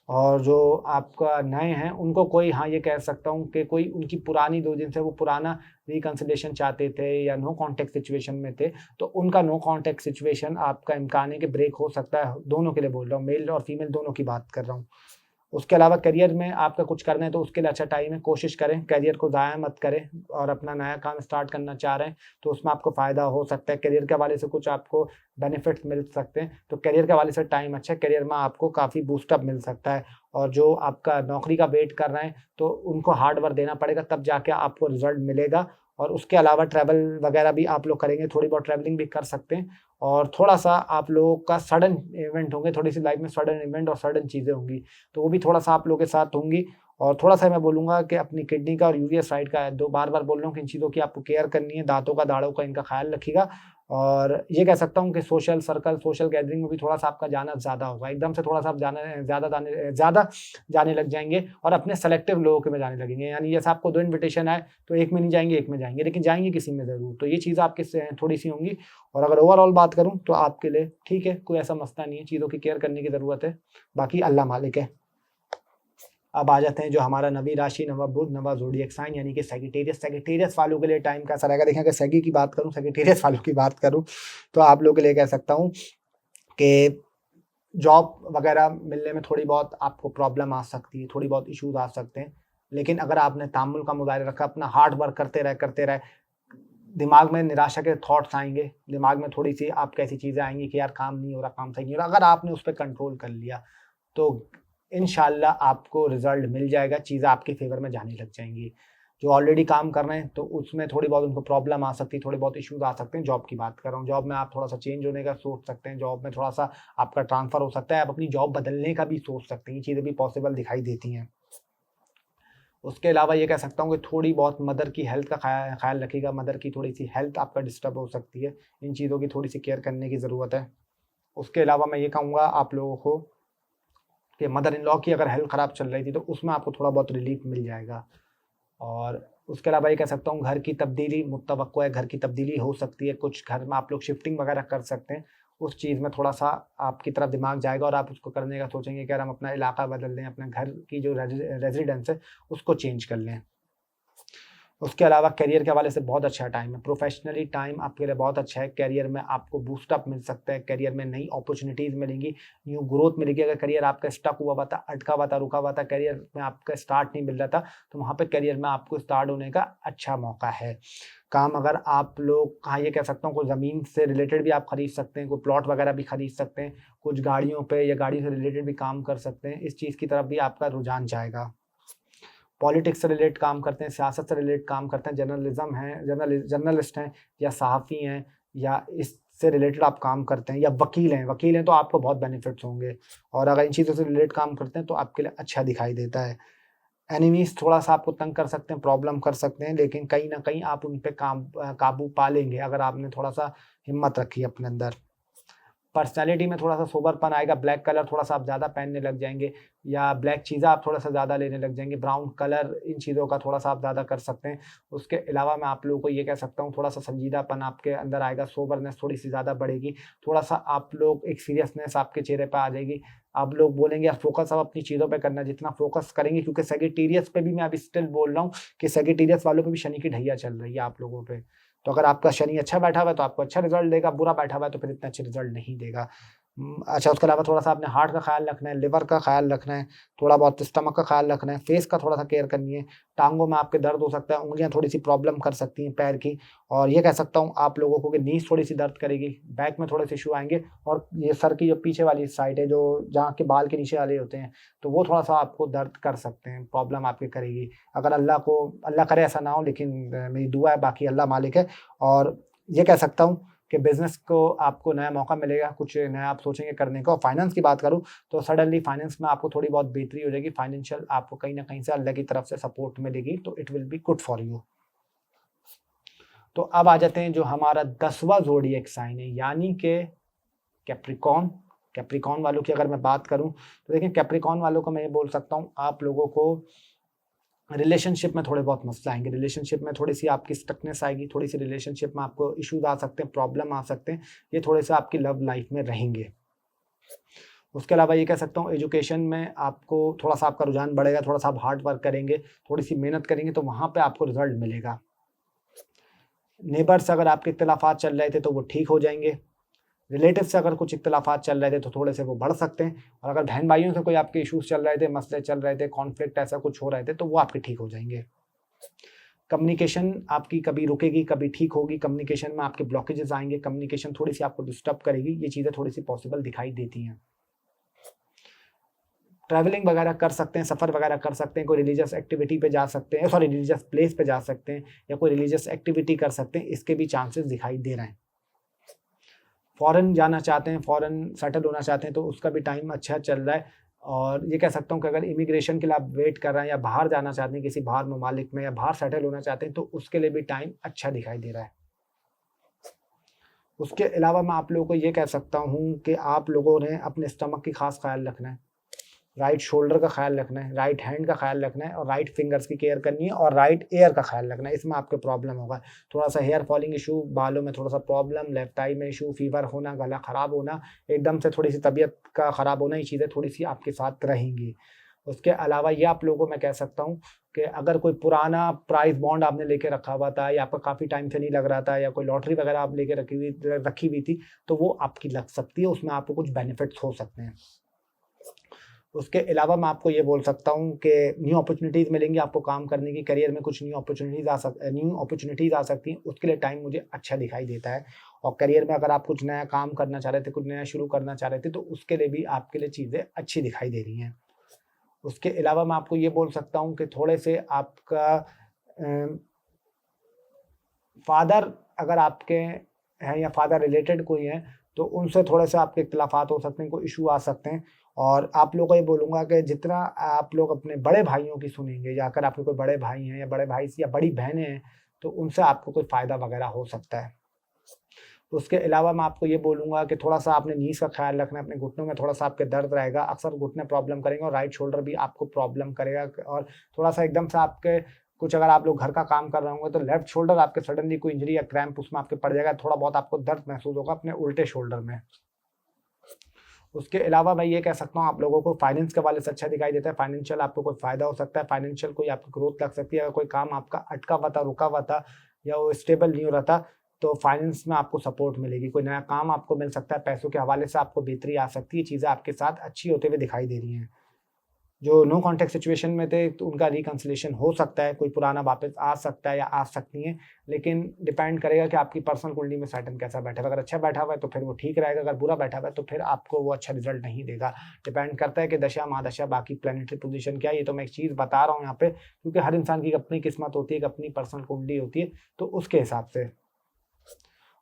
और जो आपका नए हैं उनको कोई, हाँ ये कह सकता हूँ कि कोई उनकी पुरानी दो जिनसे वो पुराना रिकंसिलिएशन चाहते थे या नो कॉन्टेक्ट सिचुएशन में थे, तो उनका नो कॉन्टेक्ट सिचुएशन आपका इम्कान है कि ब्रेक हो सकता है। दोनों के लिए बोल रहा हूँ, मेल और फीमेल दोनों की बात कर रहा हूँ। उसके अलावा करियर में आपका कुछ करना है तो उसके लिए अच्छा टाइम है, कोशिश करें, करियर को ज़ाया मत करें। और अपना नया काम स्टार्ट करना चाह रहे हैं तो उसमें आपको फ़ायदा हो सकता है, करियर के हवाले से कुछ आपको बेनिफिट्स मिल सकते हैं, तो करियर के हवाले से टाइम अच्छा है, करियर में आपको काफ़ी बूस्टअप मिल सकता है। और जो आपका नौकरी का वेट कर रहे हैं तो उनको हार्ड वर्क देना पड़ेगा, तब जाके आपको रिजल्ट मिलेगा। और उसके अलावा ट्रैवल वगैरह भी आप लोग करेंगे, थोड़ी बहुत ट्रैवलिंग भी कर सकते हैं। और थोड़ा-सा आप लोगों का सडन इवेंट होंगे, थोड़ी-सी लाइफ में सडन इवेंट और सडन चीज़ें होंगी, तो वो भी थोड़ा-सा आप लोगों के साथ होंगी। और थोड़ा-सा मैं बोलूँगा कि अपनी किडनी का और यूरियस साइड का, दो बार-बार बोल रहा हूँ कि इन चीज़ों की आपको केयर करनी है, दाँतों का, दाढ़ों का, इनका ख़्याल रखिएगा। और ये कह सकता हूँ कि सोशल सर्कल, सोशल गैदरिंग में भी थोड़ा-सा आपका जाना ज़्यादा होगा। एकदम से थोड़ा-सा आप ज़्यादा जाने लग जाएँगे और अपने सेलेक्टिव लोगों के में जाने लगेंगे। यानी जैसे आपको 2 इन्विटेशन आए, तो एक में नहीं जाएँगे, एक में जाएँगे, लेकिन जाएँगे किसी में ज़रूर। तो ये चीज़ आपकी से थोड़ी-सी होंगी। और अगर ओवरऑल बात करूँ तो आपके लिए ठीक है, कोई ऐसा मसला नहीं है, चीज़ों की केयर करने की ज़रूरत है, बाकी अल्लाह मालिक है। अब आ जाते हैं जो हमारा नवी राशि, नवा बुध, नवा ज़ोडिएक साइन यानी कि सैजिटेरियस। सैजिटेरियस वालों के लिए टाइम कैसा रहेगा? देखिए, अगर सैगी की बात करूँ, सैजिटेरियस वालों की बात करूँ, तो आप लोगों के लिए कह सकता हूँ कि जॉब वगैरह मिलने में थोड़ी बहुत आपको प्रॉब्लम आ सकती है, थोड़ी बहुत इश्यूज़ आ सकते हैं। लेकिन अगर आपने तामुल का मुज़ाहिरा रखा, अपना हार्ड वर्क करते रहे, दिमाग में निराशा के थॉट्स आएँगे, दिमाग में थोड़ी-सी आपको ऐसी चीज़ें आएँगी कि यार काम नहीं हो रहा, काम सही नहीं हो रहा। अगर आपने उस पे कंट्रोल कर लिया, तो इंशाअल्लाह आपको रिज़ल्ट मिल जाएगा, चीज़ें आपके फ़ेवर में जाने लग जाएँगी। जो ऑलरेडी काम कर रहे हैं, तो उसमें थोड़ी बहुत उनको प्रॉब्लम आ सकती है, थोड़े बहुत इश्यूज़ आ सकते हैं। जॉब की बात कर रहा हूँ, जॉब में आप थोड़ा-सा चेंज होने का सोच सकते हैं, जॉब में थोड़ा-सा आपका ट्रांसफ़र हो सकता है, आप अपनी जॉब बदलने का भी सोच सकते हैं, ये चीज़ें भी पॉसिबल दिखाई देती हैं। उसके अलावा ये कह सकता हूँ कि थोड़ी बहुत मदर की हेल्थ का ख़्याल रखिएगा, मदर की थोड़ी-सी हेल्थ आपका डिस्टर्ब हो सकती है, इन चीज़ों की थोड़ी-सी केयर करने की ज़रूरत है। उसके अलावा मैं ये कहूँगा आप लोगों को कि मदर इन लॉ की अगर हेल्थ ख़राब चल रही थी, तो उसमें आपको थोड़ा बहुत रिलीफ़ मिल जाएगा। और उसके अलावा ये कह सकता हूँ घर की तब्दीली मुत्तवक्को है, घर की तब्दीली हो सकती है, कुछ घर में आप लोग शिफ्टिंग वगैरह कर सकते हैं। उस चीज़ में थोड़ा-सा आपकी तरफ दिमाग जाएगा और आप उसको करने का सोचेंगे कि यार हम अपना इलाका बदल दें, अपने घर की जो रेज़िडेंस है, उसको चेंज कर लें। उसके अलावा करियर के हवाले से बहुत अच्छा टाइम है, प्रोफ़ेशनली टाइम आपके लिए बहुत अच्छा है, करियर में आपको बूस्ट अप मिल सकता है, करियर में नई अपॉर्च्युनिटीज़ मिलेंगी, न्यू ग्रोथ मिलेगी। अगर करियर आपका स्टक हुआ हुआ था, अटका हुआ था, रुका हुआ था, करियर में आपका स्टार्ट नहीं मिल रहा था, तो वहाँ पे करियर में आपको स्टार्ट होने का अच्छा मौका है। काम अगर आप लोग, हाँ, ये कह सकता हूँ कोई ज़मीन से रिलेटेड भी आप खरीद सकते हैं, कोई प्लॉट वगैरह भी खरीद सकते हैं, कुछ गाड़ियों पे या गाड़ी से रिलेटेड भी काम कर सकते हैं, इस चीज़ की तरफ भी आपका रुझान जाएगा। पॉलिटिक्स से रिलेट काम करते हैं, सियासत से रिलेट काम करते हैं, जर्नलिज़्म हैं, जर्नलिस्ट हैं या सहाफ़ी हैं या इससे रिलेटेड आप काम करते हैं या वकील हैं तो आपको बहुत बेनिफिट्स होंगे। और अगर इन चीज़ों से रिलेट काम करते हैं तो आपके लिए अच्छा दिखाई देता है। एनिमीज़ थोड़ा-सा आपको तंग कर सकते हैं, प्रॉब्लम कर सकते हैं, लेकिन कहीं न कहीं आप उन पे काबू पा लेंगे अगर आपने थोड़ा-सा हिम्मत रखी अपने अंदर। पर्सनैलिटी में थोड़ा-सा सोबरपन आएगा, ब्लैक कलर थोड़ा-सा आप ज़्यादा पहनने लग जाएँगे या ब्लैक चीज़ें आप थोड़ा-सा ज़्यादा लेने लग जाएँगे, ब्राउन कलर, इन चीज़ों का थोड़ा-सा आप ज़्यादा कर सकते हैं। उसके अलावा मैं आप लोगों को ये कह सकता हूँ थोड़ा-सा संजीदापन आपके अंदर आएगा, सोबरनेस थोड़ी-सी ज़्यादा बढ़ेगी, थोड़ा-सा आप लोग एक सीरियसनेस आपके चेहरे पे आ जाएगी। आप लोग बोलेंगे यार फ़ोकस अब अपनी चीज़ों पे करना है, जितना फ़ोकस करेंगे, क्योंकि सैजिटेरियस पे भी मैं अभी स्टिल बोल रहा हूँ कि सैजिटेरियस वालों पे भी शनि की ढैया चल रही है आप लोगों पे। तो अगर आपका शनि अच्छा बैठा हुआ है तो आपको अच्छा रिज़ल्ट देगा, बुरा बैठा हुआ है तो फिर इतना अच्छा रिज़ल्ट नहीं देगा। अच्छा, उसके अलावा थोड़ा-सा आपने हार्ट का ख़्याल रखना है, लिवर का ख़्याल रखना है, थोड़ा बहुत स्टमक का ख़्याल रखना है, फेस का थोड़ा-सा केयर करनी है, टाँगों में आपके दर्द हो सकता है, उँगलियाँ थोड़ी-सी प्रॉब्लम कर सकती हैं पैर की, और ये कह सकता हूँ आप लोगों को कि नीज़ थोड़ी-सी दर्द करेगी, बैक में थोड़े से इश्यू आएँगे, और ये सर की जो पीछे वाली साइड है, जो जहाँ के बाल के नीचे वाले होते हैं, तो वो थोड़ा-सा आपको दर्द कर सकते हैं, प्रॉब्लम आपकी करेगी। अगर अल्लाह करे ऐसा ना हो, लेकिन मेरी दुआ है, बाकी अल्लाह मालिक है। और ये कह सकता हूँ कि बिज़नेस को आपको नया मौका मिलेगा, कुछ नया आप सोचेंगे करने का। और फाइनेंस की बात करूँ तो सडनली फाइनेंस में आपको थोड़ी बहुत बेहतरी हो जाएगी, फाइनेंशियल आपको कहीं न कहीं से अल्लाह की तरफ से सपोर्ट मिलेगी, तो it will be good for you. तो अब आ जाते हैं जो हमारा 10वां ज़ोडिएक साइन है, यानी कि कैप्रिकॉर्न। कैप्रिकॉर्न वालों की अगर मैं बात करूँ तो देखिए, कैप्रिकॉर्न वालों को मैं ये बोल सकता हूँ, आप लोगों को रिलेशनशिप में थोड़े बहुत मसला आएँगे, रिलेशनशिप में थोड़ी-सी आपकी स्टकनेस आएगी, थोड़ी-सी रिलेशनशिप में आपको इश्यूज़ आ सकते हैं, प्रॉब्लम आ सकते हैं, ये थोड़े-से आपकी लव लाइफ में रहेंगे। उसके अलावा ये कह सकता हूँ, एजुकेशन में आपको थोड़ा-सा आपका रुझान बढ़ेगा, थोड़ा-सा आप हार्ड वर्क करेंगे, थोड़ी-सी मेहनत करेंगे, तो वहाँ पे आपको रिज़ल्ट मिलेगा। नेबर से अगर आपके इख्तिलाफ़ात चल रहे थे तो वो ठीक हो जाएँगे। रिलेटिव से अगर कुछ इख्तिलाफ़ात चल रहे थे तो थोड़े से वो बढ़ सकते हैं, और अगर बहन-भाइयों से कोई आपके इश्यूज़ चल रहे थे, मसले चल रहे थे, कॉन्फ्लिक्ट ऐसा कुछ हो रहे थे, तो वो आपके ठीक हो जाएँगे। कम्युनिकेशन आपकी कभी रुकेगी, कभी ठीक होगी, कम्युनिकेशन में आपके ब्लॉकेजेस आएँगे, कम्युनिकेशन थोड़ी-सी आपको डिस्टर्ब करेगी, ये चीज़ें थोड़ी-सी पॉसिबल दिखाई देती हैं। ट्रैवलिंग वगैरह कर सकते हैं, सफ़र वगैरह कर सकते हैं, कोई रिलीजियस एक्टिविटी पे जा सकते हैं, सॉरी रिलीजियस प्लेस पे जा सकते हैं, या कोई रिलीजियस एक्टिविटी कर सकते हैं, इसके भी चांसेस दिखाई दे रहे हैं। फ़ॉरेन जाना चाहते हैं, फ़ॉरेन सेटल होना चाहते हैं, तो उसका भी टाइम अच्छा चल रहा है। और ये कह सकता हूँ कि अगर इमिग्रेशन के लिए आप वेट कर रहे हैं, या बाहर जाना चाहते हैं किसी बाहर ममालिक में, या बाहर सेटल होना चाहते हैं, तो उसके लिए भी टाइम अच्छा दिखाई दे रहा है। उसके अलावा मैं आप लोगों को ये कह सकता हूँ कि आप लोगों ने अपने स्टमक की ख़ास ख़्याल रखना है, राइट शोल्डर का ख़्याल रखना है, राइट हैंड का ख़्याल रखना है, और राइट फिंगर्स की केयर करनी है, और राइट ईयर का ख़्याल रखना है। इसमें आपको प्रॉब्लम होगा, थोड़ा-सा हेयर फॉलिंग इश्यू, बालों में थोड़ा-सा प्रॉब्लम, लेफ्ट आई में इश्यू, फ़ीवर होना, गला ख़राब होना, एकदम से थोड़ी-सी तबीयत का ख़राब होना, ये चीज़ें थोड़ी-सी आपके साथ रहेंगी। उसके अलावा ये आप लोगों को मैं कह सकता हूँ कि अगर कोई पुराना प्राइज़ बॉन्ड आपने लेके रखा हुआ था, या आपका काफ़ी टाइम से नहीं लग रहा था, या कोई लॉटरी वग़ैरह आप लेके रखी हुई थी, तो वो आपकी लग सकती है, उसमें आपको कुछ बेनिफिट्स हो सकते हैं। उसके अलावा मैं आपको ये बोल सकता हूँ कि न्यू अपॉर्च्युनिटीज़ मिलेंगी आपको काम करने की, करियर में कुछ न्यू अपॉर्च्युनिटीज़ आ सकती हैं, उसके लिए टाइम मुझे अच्छा दिखाई देता है। और करियर में अगर आप कुछ नया काम करना चाह रहे थे, कुछ नया शुरू करना चाह रहे थे, तो उसके लिए भी आपके लिए चीज़ें अच्छी दिखाई दे रही हैं। उसके अलावा मैं आपको ये बोल सकता हूँ कि थोड़े से आपका फ़ादर अगर आपके हैं, या फ़ादर रिलेटेड कोई हैं, तो उनसे थोड़े-से आपके इख्तिलाफ़ात हो सकते हैं, कोई इश्यू आ सकते हैं। और आप लोगों को ये बोलूँगा कि जितना आप लोग अपने बड़े भाइयों की सुनेंगे, या अगर आपके कोई बड़े भाई हैं, या बड़े भाई से या बड़ी बहनें हैं, तो उनसे आपको कोई फ़ायदा वगैरह हो सकता है। उसके अलावा मैं आपको ये बोलूँगा कि थोड़ा-सा आपने नीज़ का ख़्याल रखना है, अपने घुटनों में थोड़ा-सा आपके दर्द रहेगा, अक्सर घुटने प्रॉब्लम करेंगे, और राइट शोल्डर भी आपको प्रॉब्लम करेगा, और थोड़ा-सा एकदम से आपके कुछ अगर आप लोग घर का काम कर रहे होंगे, तो लेफ्ट शोल्डर आपके सडनली कोई इंजरी या क्रैम्प उसमें आपके पड़ जाएगा, थोड़ा बहुत आपको दर्द महसूस होगा अपने उल्टे शोल्डर में। उसके अलावा मैं ये कह सकता हूँ, आप लोगों को फाइनेंस के हवाले से अच्छा दिखाई देता है, फाइनेंशियल आपको कोई फ़ायदा हो सकता है, फाइनेंशियल कोई आपकी ग्रोथ लग सकती है, अगर कोई काम आपका अटका हुआ था, रुका हुआ था, या वो स्टेबल नहीं हो रहा था, तो फाइनेंस में आपको सपोर्ट मिलेगी, कोई नया काम आपको मिल सकता है, पैसों के हवाले से आपको बेहतरी आ सकती है, चीज़ें आपके साथ अच्छी होते हुए दिखाई दे रही हैं। जो नो कॉन्टैक्ट सिचुएशन में थे, तो उनका रिकंसिलिएशन हो सकता है, कोई पुराना वापस आ सकता है या आ सकती हैं, लेकिन डिपेंड करेगा कि आपकी पर्सनल कुंडली में सैटर्न कैसा बैठा हुआ है। अगर अच्छा बैठा हुआ है तो फिर वो ठीक रहेगा, अगर बुरा बैठा हुआ है तो फिर आपको वो अच्छा रिज़ल्ट नहीं देगा। डिपेंड करता है कि दशा, महादशा, बाकी प्लैनेटरी पोज़ीशन क्या है, ये तो मैं एक चीज़ बता रहा हूँ यहाँ पे, क्योंकि हर इंसान की एक अपनी किस्मत होती है, एक अपनी पर्सनल कुंडली होती है, तो उसके हिसाब से।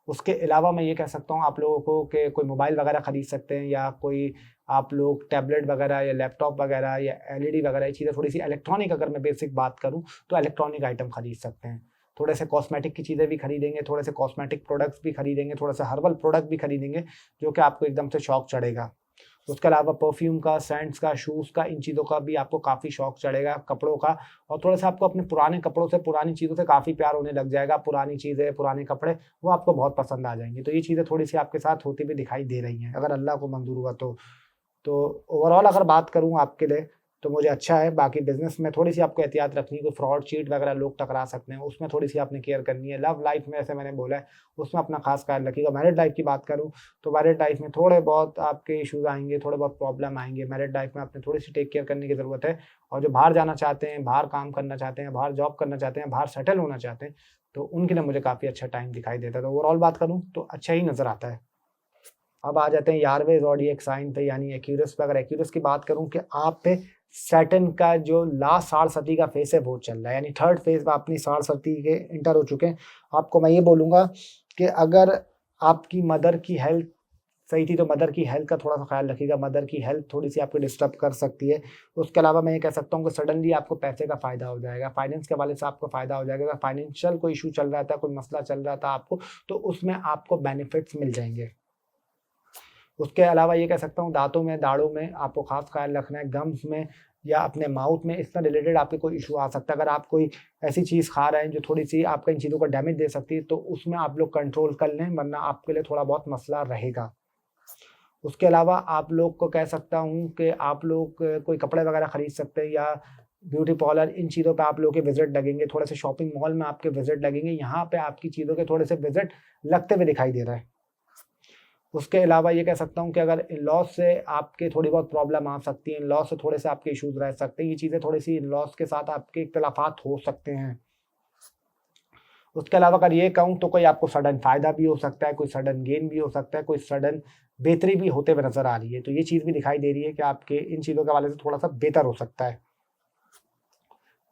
उसके अलावा मैं ये कह सकता हूँ आप लोगों को कि कोई मोबाइल वगैरह खरीद सकते हैं, या कोई आप लोग टैबलेट वगैरह, या लैपटॉप वगैरह, या एलईडी वगैरह, ये चीज़ें थोड़ी-सी इलेक्ट्रॉनिक, अगर मैं बेसिक बात करूँ, तो इलेक्ट्रॉनिक आइटम खरीद सकते हैं। थोड़े से कॉस्मेटिक की चीज़ें भी खरीदेंगे, थोड़े से कॉस्मेटिक प्रोडक्ट्स भी खरीदेंगे, थोड़ा सा हर्बल प्रोडक्ट भी खरीदेंगे, जो कि आपको एकदम से शौक चढ़ेगा। उसके अलावा परफ्यूम का, सेंट्स का, शूज़ का, इन चीज़ों का भी आपको काफ़ी शौक चढ़ेगा, कपड़ों का, और थोड़ा-सा आपको अपने पुराने कपड़ों से, पुरानी चीज़ों से काफ़ी प्यार होने लग जाएगा। पुरानी चीज़ें, पुराने कपड़े, वो आपको बहुत पसंद आ जाएँगे। तो ये चीज़ें थोड़ी-सी आपके साथ होती हुई दिखाई दे रही हैं, अगर अल्लाह को मंज़ूर हुआ तो। तो ओवरऑल अगर बात करूँ आपके लिए, तो मुझे अच्छा है। बाकी बिजनेस में थोड़ी सी आपको एहतियात रखनी है, कोई फ्रॉड चीट वगैरह लोग टकरा सकते हैं, उसमें थोड़ी सी आपने केयर करनी है। लव लाइफ में ऐसे मैंने बोला है, उसमें अपना खास ख्याल रखिएगा। मैरिड लाइफ की बात करूँ तो मैरिड लाइफ में थोड़े बहुत आपके इश्यूज आएंगे, थोड़े बहुत प्रॉब्लम आएंगे। मैरिड लाइफ में आपने थोड़ी सी टेक केयर करने की ज़रूरत है। और जो बाहर जाना चाहते हैं, बाहर काम करना चाहते हैं, बाहर जॉब करना चाहते हैं, बाहर सेटल होना चाहते हैं, तो उनके लिए मुझे काफ़ी अच्छा टाइम दिखाई देता है। तो ओवरऑल बात करूँ तो अच्छा ही नज़र आता है। अब आ जाते हैं यारवे ज़ोडिएक साइन पे, यानी एक्यूरस पे। अगर एक्यूरस की बात करूँ कि आप पे सैटर्न का जो लास्ट साढ़सती का फेस है वो चल रहा है, यानी थर्ड फेज में अपनी साढ़सती के इंटर हो चुके हैं। आपको मैं ये बोलूँगा कि अगर आपकी मदर की हेल्थ सही थी तो मदर की हेल्थ का थोड़ा सा ख्याल रखिएगा। मदर की हेल्थ थोड़ी सी आपको डिस्टर्ब कर सकती है। उसके अलावा मैं ये कह सकता हूँ कि सडनली आपको पैसे का फ़ायदा हो जाएगा, फाइनेंस के हवाले से आपको फ़ायदा हो जाएगा। अगर फाइनेंशियल कोई इशू चल रहा था, कोई मसला चल रहा था आपको, तो उसमें आपको बेनिफिट्स मिल जाएंगे। उसके अलावा ये कह सकता हूँ दांतों में, दाढ़ों में आपको खास ख्याल रखना है। गम्स में या अपने माउथ में इससे रिलेटेड आपके कोई इशू आ सकता है। अगर आप कोई ऐसी चीज़ खा रहे हैं जो थोड़ी सी आपका इन चीज़ों को डैमेज दे सकती है, तो उसमें आप लोग कंट्रोल कर लें, वरना आपके लिए थोड़ा बहुत मसला रहेगा। उसके अलावा आप लोग को कह सकता हूँ कि आप लोग कोई कपड़े वगैरह खरीद सकते हैं या ब्यूटी पार्लर, इन चीज़ों पे आप लोगों के विजिट लगेंगे। थोड़े से शॉपिंग मॉल में आपके विजिट लगेंगे, यहाँ पे आपकी चीज़ों के थोड़े से विजिट लगते हुए दिखाई दे रहा है। उसके अलावा ये कह सकता हूँ कि अगर इन-लॉज़ से आपके थोड़ी बहुत प्रॉब्लम आ सकती है, इन-लॉज़ से थोड़े से आपके इश्यूज़ रह सकते हैं। ये चीज़ें थोड़ी सी इन-लॉज़ के साथ आपके इख्तिलाफ़ात हो सकते हैं। उसके अलावा अगर ये कहूँ तो कोई आपको सडन फ़ायदा भी हो सकता है, कोई सडन गेन भी हो सकता है, कोई सडन बेहतरी भी होते हुए नज़र आ रही है। तो ये चीज़ भी दिखाई दे रही है कि आपके इन चीज़ों के हवाले से थोड़ा-सा बेहतर हो सकता है।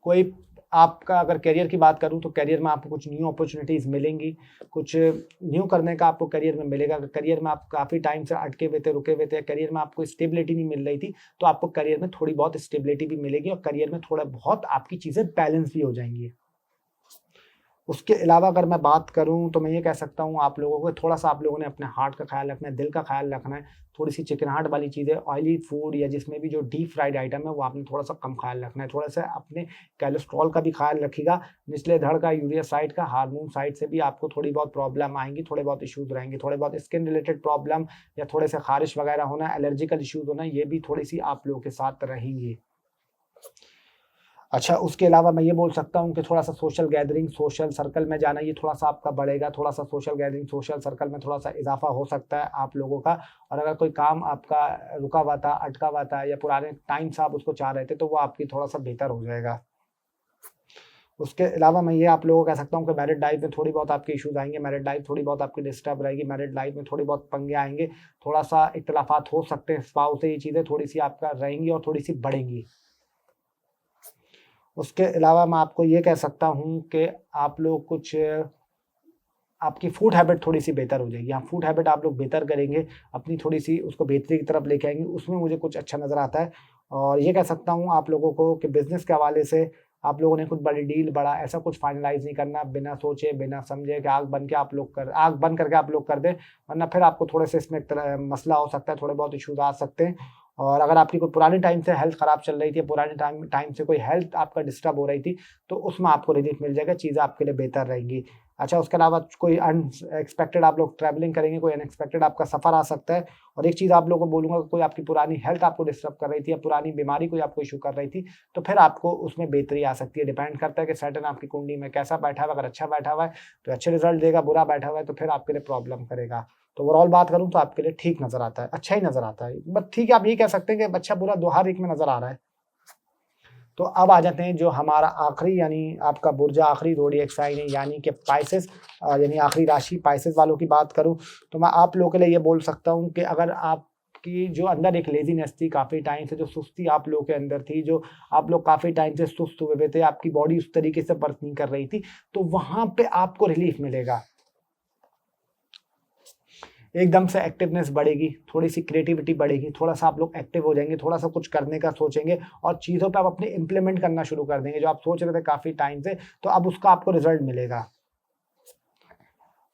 कोई आपका अगर करियर की बात करूँ तो करियर में आपको कुछ न्यू अपॉर्चुनिटीज़ मिलेंगी, कुछ न्यू करने का आपको करियर में मिलेगा। अगर करियर में आप काफ़ी टाइम से अटके हुए थे, रुके हुए थे, करियर में आपको स्टेबिलिटी नहीं मिल रही थी, तो आपको करियर में थोड़ी बहुत स्टेबिलिटी भी मिलेगी और करियर में थोड़ा बहुत आपकी चीज़ें बैलेंस भी हो जाएँगी। उसके अलावा अगर मैं बात करूँ तो मैं ये कह सकता हूँ आप लोगों को थोड़ा-सा आप लोगों ने अपने हार्ट का ख़्याल रखना है, दिल का ख़्याल रखना है। थोड़ी-सी चिकनाहट वाली चीज़ें, ऑयली फूड या जिसमें भी जो डीप फ्राइड आइटम है वो आपने थोड़ा-सा कम ख़्याल रखना है। थोड़ा-सा अपने कोलेस्ट्रॉल का भी ख़्याल रखिएगा। निचले धड़ का, यूरिया साइड का, हार्मोन साइड से भी आपको थोड़ी बहुत प्रॉब्लम आएँगी, थोड़े बहुत इश्यूज़ रहेंगे। थोड़े बहुत स्किन रिलेटेड प्रॉब्लम या थोड़े से ख़ारिश वग़ैरह होना, एलर्जिकल इश्यूज़ होना, ये भी थोड़ी-सी आप लोगों के साथ रहेंगी। अच्छा, उसके अलावा मैं ये बोल सकता हूँ कि थोड़ा-सा सोशल गैदरिंग, सोशल सर्कल में जाना, ये थोड़ा-सा आपका बढ़ेगा। थोड़ा-सा सोशल गैदरिंग, सोशल सर्कल में थोड़ा-सा इज़ाफ़ा हो सकता है आप लोगों का। और अगर कोई काम आपका रुका हुआ था, अटका हुआ था या पुराने टाइम से आप उसको चाह रहे थे, तो वो आपकी थोड़ा-सा बेहतर हो जाएगा। उसके अलावा मैं ये आप लोगों को कह सकता हूँ कि मैरिड लाइफ़ में थोड़ी बहुत आपके इश्यूज़ आएँगे, मैरिड लाइफ़ थोड़ी बहुत आपकी डिस्टर्ब रहेगी, मैरिड लाइफ़ में थोड़ी बहुत पंगे आएँगे, थोड़ा-सा इख्तिलाफ़ात हो सकते हैं स्पाउस से, ये चीज़ें थोड़ी-सी आपका रहेंगी और थोड़ी-सी बढ़ेंगी। उसके अलावा मैं आपको ये कह सकता हूँ कि आप लोग कुछ आपकी फूड हैबिट थोड़ी-सी बेहतर हो जाएगी। हाँ, फूड हैबिट आप लोग बेहतर करेंगे, अपनी थोड़ी-सी उसको बेहतरी की तरफ लेके आएँगे, उसमें मुझे कुछ अच्छा नज़र आता है। और ये कह सकता हूँ आप लोगों को कि बिज़नेस के हवाले से आप लोगों ने कुछ बड़ी डील, बड़ा ऐसा कुछ फाइनलाइज़ नहीं करना, बिना सोचे, बिना समझे कि आँख बंद करके आप लोग कर दें, वरना फिर आपको थोड़े से इसमें मसला हो सकता है, थोड़े बहुत इश्यूज़ आ सकते हैं। और अगर आपकी कोई पुराने टाइम से हेल्थ ख़राब चल रही थी, पुराने टाइम टाइम से कोई हेल्थ आपका डिस्टर्ब हो रही थी, तो उसमें आपको रिलीफ़ मिल जाएगा, चीज़ें आपके लिए बेहतर रहेंगी। अच्छा, उसके अलावा कोई अनएक्सपेक्टेड आप लोग ट्रैवलिंग करेंगे, कोई अनएक्सपेक्टेड आपका सफ़र आ सकता है। और एक चीज़ आप लोगों को बोलूँगा, कोई आपकी पुरानी हेल्थ आपको डिस्टर्ब कर रही थी या पुरानी बीमारी कोई आपको इश्यू कर रही थी, तो फिर आपको उसमें बेहतरी आ सकती है। डिपेंड करता है कि सैटर्न आपकी कुंडली में कैसा बैठा हुआ है। अगर अच्छा बैठा हुआ है, तो अच्छे रिज़ल्ट देगा, बुरा बैठा हुआ है, तो फिर आपके लिए प्रॉब्लम करेगा। तो ओवरऑल बात करूँ तो आपके लिए ठीक नज़र आता है, अच्छा ही नज़र आता है। बट ठीक है, आप ये कह सकते हैं कि अच्छा-बुरा दो हर एक में नज़र आ रहा है। तो अब आ जाते हैं जो हमारा आखिरी, यानी आपका बुर्जा आखिरी ज़ोडिएक साइन है, यानी कि पाइसेस, यानी आखिरी राशि पाइसेस वालों की बात करूँ तो मैं आप लोगों के लिए ये बोल सकता हूँ कि अगर आपकी जो अंदर एक लेज़ीनेस थी, काफ़ी टाइम से जो सुस्ती आप लोगों के अंदर थी, जो आप लोग काफ़ी टाइम से सुस्त हुए हुए थे, आपकी बॉडी उस तरीके से वर्क नहीं कर रही थी, तो वहाँ पे आपको रिलीफ़ मिलेगा। एकदम से एक्टिवनेस बढ़ेगी, थोड़ी-सी क्रिएटिविटी बढ़ेगी, थोड़ा-सा आप लोग एक्टिव हो जाएँगे, थोड़ा-सा कुछ करने का सोचेंगे और चीज़ों पे आप अपने इम्प्लीमेंट करना शुरू कर देंगे, जो आप सोच रहे थे काफ़ी टाइम से, तो अब उसका आपको रिज़ल्ट मिलेगा।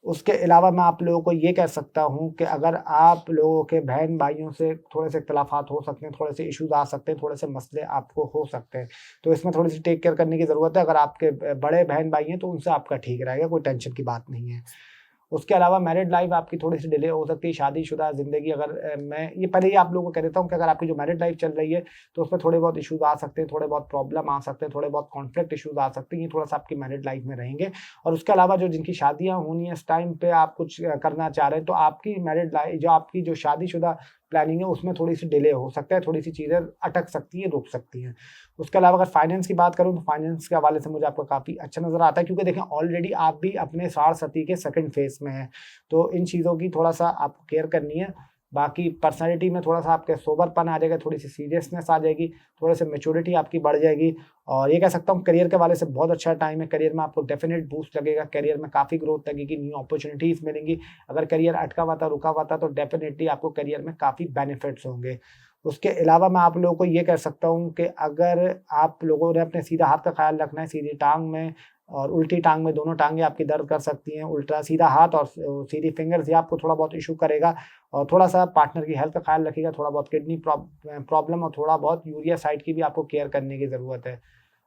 उसके अलावा मैं आप लोगों को ये कह सकता हूँ कि अगर आप लोगों के बहन-भाइयों से थोड़े-से इख्तिलाफ़ात हो सकते हैं, थोड़े-से इश्यूज़ आ सकते हैं, थोड़े-से मसले आपको हो सकते हैं, तो इसमें थोड़ी-सी टेक केयर करने की ज़रूरत है। अगर आपके बड़े बहन-भाई हैं, तो उनसे आपका ठीक रहेगा, कोई टेंशन की बात नहीं है। उसके अलावा मैरिड लाइफ आपकी थोड़ी-सी डिले हो सकती है, शादीशुदा ज़िंदगी अगर मैं ये पहले ही आप लोगों को कह देता हूँ कि अगर आपकी जो मैरिड लाइफ चल रही है, तो उसमें थोड़े बहुत इश्यूज़ आ सकते हैं, थोड़े बहुत प्रॉब्लम आ सकते हैं, थोड़े बहुत कॉन्फ्लिक्ट इश्यूज़ आ सकते हैं, ये थोड़ा-सा आपकी मैरिड लाइफ में रहेंगे। और उसके अलावा जो जिनकी शादियाँ होनी है, इस टाइम पे आप कुछ करना चाह रहे हैं, तो आपकी मैरिड लाइफ जो आपकी जो शादीशुदा प्लानिंग है, उसमें थोड़ी-सी डिले हो सकता है, थोड़ी-सी चीज़ें अटक सकती हैं, रुक सकती हैं। उसके अलावा अगर फाइनेंस की बात करूँ, तो फाइनेंस के हवाले से मुझे आपका काफ़ी अच्छा नज़र आता है, क्योंकि देखें ऑलरेडी आप भी अपने साढ़-सती के सेकंड फेज़ में हैं, तो इन चीज़ों की थोड़ा-सा आपको केयर करनी है। बाकी पर्सनैलिटी में थोड़ा-सा आपके सोबरपन आ जाएगा, थोड़ी-सी सीरियसनेस आ जाएगी, थोड़े-से मैच्योरिटी आपकी बढ़ जाएगी और ये कह सकता हूँ करियर के हवाले से बहुत अच्छा टाइम है। करियर में आपको डेफ़िनेट बूस्ट लगेगा, करियर में काफ़ी ग्रोथ लगेगी, न्यू अपॉर्च्युनिटीज़ मिलेंगी। अगर करियर अटका हुआ था, रुका हुआ था, तो डेफ़िनेटली आपको करियर में काफ़ी बेनिफिट्स होंगे। उसके अलावा मैं आप लोगों को ये कह सकता हूँ कि अगर आप लोगों ने अपने सीधा हाथ का ख़्याल रखना है, सीधी टाँग में और उल्टी टाँग में, दोनों टाँगें आपकी दर्द कर सकती हैं। उल्टा सीधा हाथ और सीधी फिंगर्स ये आपको थोड़ा बहुत इश्यू करेगा और थोड़ा-सा पार्टनर की हेल्थ का ख़्याल रखिएगा, थोड़ा बहुत किडनी प्रॉब्लम और थोड़ा बहुत यूरिया साइड की भी आपको केयर करने की ज़रूरत है।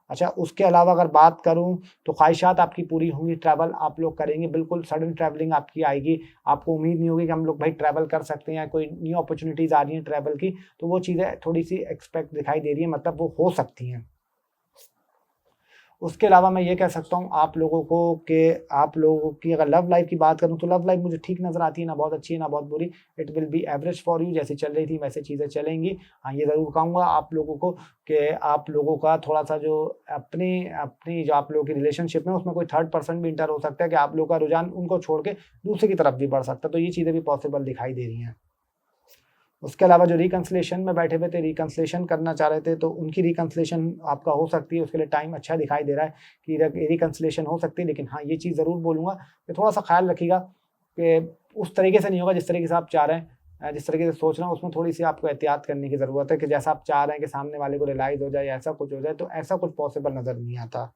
अच्छा, उसके अलावा अगर बात करूँ, तो ख़्वाहिशात आपकी पूरी होंगी, ट्रैवल आप लोग करेंगे, बिल्कुल सडन ट्रैवलिंग आपकी आएगी। आपको उम्मीद नहीं होगी कि हम लोग भाई ट्रैवल कर सकते हैं या कोई न्यू अपॉर्च्युनिटीज़ आ रही हैं ट्रैवल की, तो वो चीज़ें थोड़ी-सी एक्सपेक्ट दिखाई दे रही हैं, मतलब वो हो सकती हैं। उसके अलावा मैं ये कह सकता हूँ आप लोगों को कि आप लोगों की अगर लव लाइफ़ की बात करूँ, तो लव लाइफ़ मुझे ठीक नज़र आती है, ना बहुत अच्छी है, ना बहुत बुरी। It will be average for you, जैसी चल रही थी वैसे चीज़ें चलेंगी। हाँ, ये ज़रूर कहूँगा आप लोगों को कि आप लोगों का थोड़ा-सा जो अपनी अपनी जो आप लोगों की रिलेशनशिप में, उसमें कोई थर्ड पर्सन भी एंटर हो सकता है कि आप लोगों का रुझान उनको छोड़ के दूसरे की तरफ भी बढ़ सकता है। तो ये चीज़ें भी पॉसिबल दिखाई दे रही हैं। उसके अलावा जो रिकन्सिलिएशन में बैठे हुए थे, रिकन्सिलिएशन करना चाह रहे थे, तो उनकी रिकन्सिलिएशन आपका हो सकती है, उसके लिए टाइम अच्छा दिखाई दे रहा है कि रिकन्सिलिएशन हो सकती है। लेकिन हाँ, ये चीज़ ज़रूर बोलूँगा कि थोड़ा-सा ख़्याल रखिएगा कि उस तरीके से नहीं होगा जिस तरीके से आप चाह रहे हैं। जिस तरीके से सोच रहे हैं, उसमें थोड़ी-सी आपको एहतियात करने की ज़रूरत है कि जैसा आप चाह रहे हैं कि सामने वाले को रियलाइज़ हो जाए या ऐसा कुछ हो जाए, तो ऐसा कुछ पॉसिबल नज़र नहीं आता।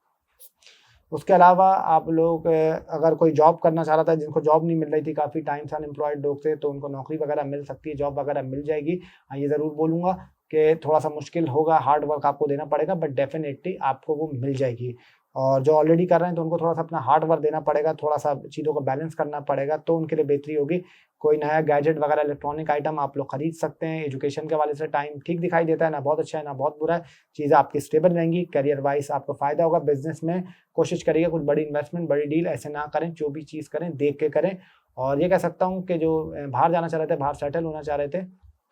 उसके अलावा आप लोग अगर कोई जॉब करना चाह रहा था, जिनको जॉब नहीं मिल रही थी, काफ़ी टाइम से अनएम्प्लॉयड लोग थे, तो उनको नौकरी वगैरह मिल सकती है, जॉब वगैरह मिल जाएगी। हाँ, ये ज़रूर बोलूँगा कि थोड़ा-सा मुश्किल होगा, हार्ड वर्क आपको देना पड़ेगा, बट डेफ़िनेटली आपको वो मिल जाएगी। और जो ऑलरेडी कर रहे हैं, तो उनको थोड़ा-सा अपना हार्ड वर्क देना पड़ेगा, थोड़ा-सा चीज़ों को बैलेंस करना पड़ेगा, तो उनके लिए बेहतरी होगी। कोई नया गैजेट वगैरह इलेक्ट्रॉनिक आइटम आप लोग खरीद सकते हैं। एजुकेशन के हवाले से टाइम ठीक दिखाई देता है, ना बहुत अच्छा है, ना बहुत बुरा है। चीज़ें आपकी स्टेबल रहेंगी, करियर वाइज़ आपको फ़ायदा होगा। बिज़नेस में कोशिश करिएगा कुछ बड़ी इन्वेस्टमेंट, बड़ी डील ऐसे ना करें, जो भी चीज़ करें देख के करें। और ये कह सकता हूँ कि जो बाहर जाना चाह रहे थे, बाहर सेटल होना चाह रहे थे,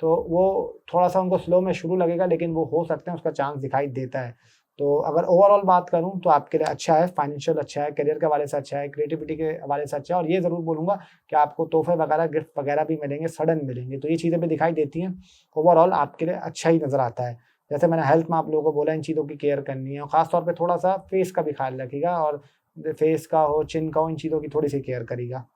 तो वो थोड़ा-सा उनको स्लो में शुरू लगेगा, लेकिन वो हो सकते हैं, उसका चांस दिखाई देता है। तो अगर ओवरऑल बात करूँ, तो आपके लिए अच्छा है, फाइनेंशियल अच्छा है, करियर के हवाले से अच्छा है, क्रिएटिविटी के हवाले से अच्छा है और ये ज़रूर बोलूँगा कि आपको तोहफ़े वगैरह, गिफ्ट वगैरह भी मिलेंगे, सडन मिलेंगे। तो ये चीज़ें भी दिखाई देती हैं। ओवरऑल आपके लिए अच्छा ही नज़र आता है। जैसे मैंने हेल्थ में आप लोगों को बोला, इन चीज़ों की केयर करनी है और ख़ास तौर पे थोड़ा-सा फेस का भी ख़्याल रखिएगा और फेस का हो, चिन का हो, इन चीज़ों की थोड़ी-सी केयर करिएगा।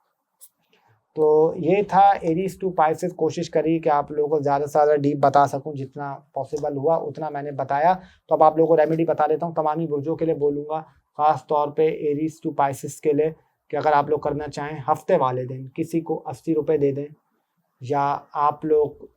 तो ये था एरीज़ टू पाइसेस। कोशिश करी कि आप लोगों को ज़्यादा से ज़्यादा डीप बता सकूँ, जितना पॉसिबल हुआ उतना मैंने बताया। तो अब आप लोगों को रेमेडी बता देता हूँ, तमामी बुर्जों के लिए बोलूँगा, ख़ास तौर पे एरीज़ टू पाइसेस के लिए कि अगर आप लोग करना चाहें, हफ़्ते वाले दिन किसी को ₹80 दे दें या आप लोग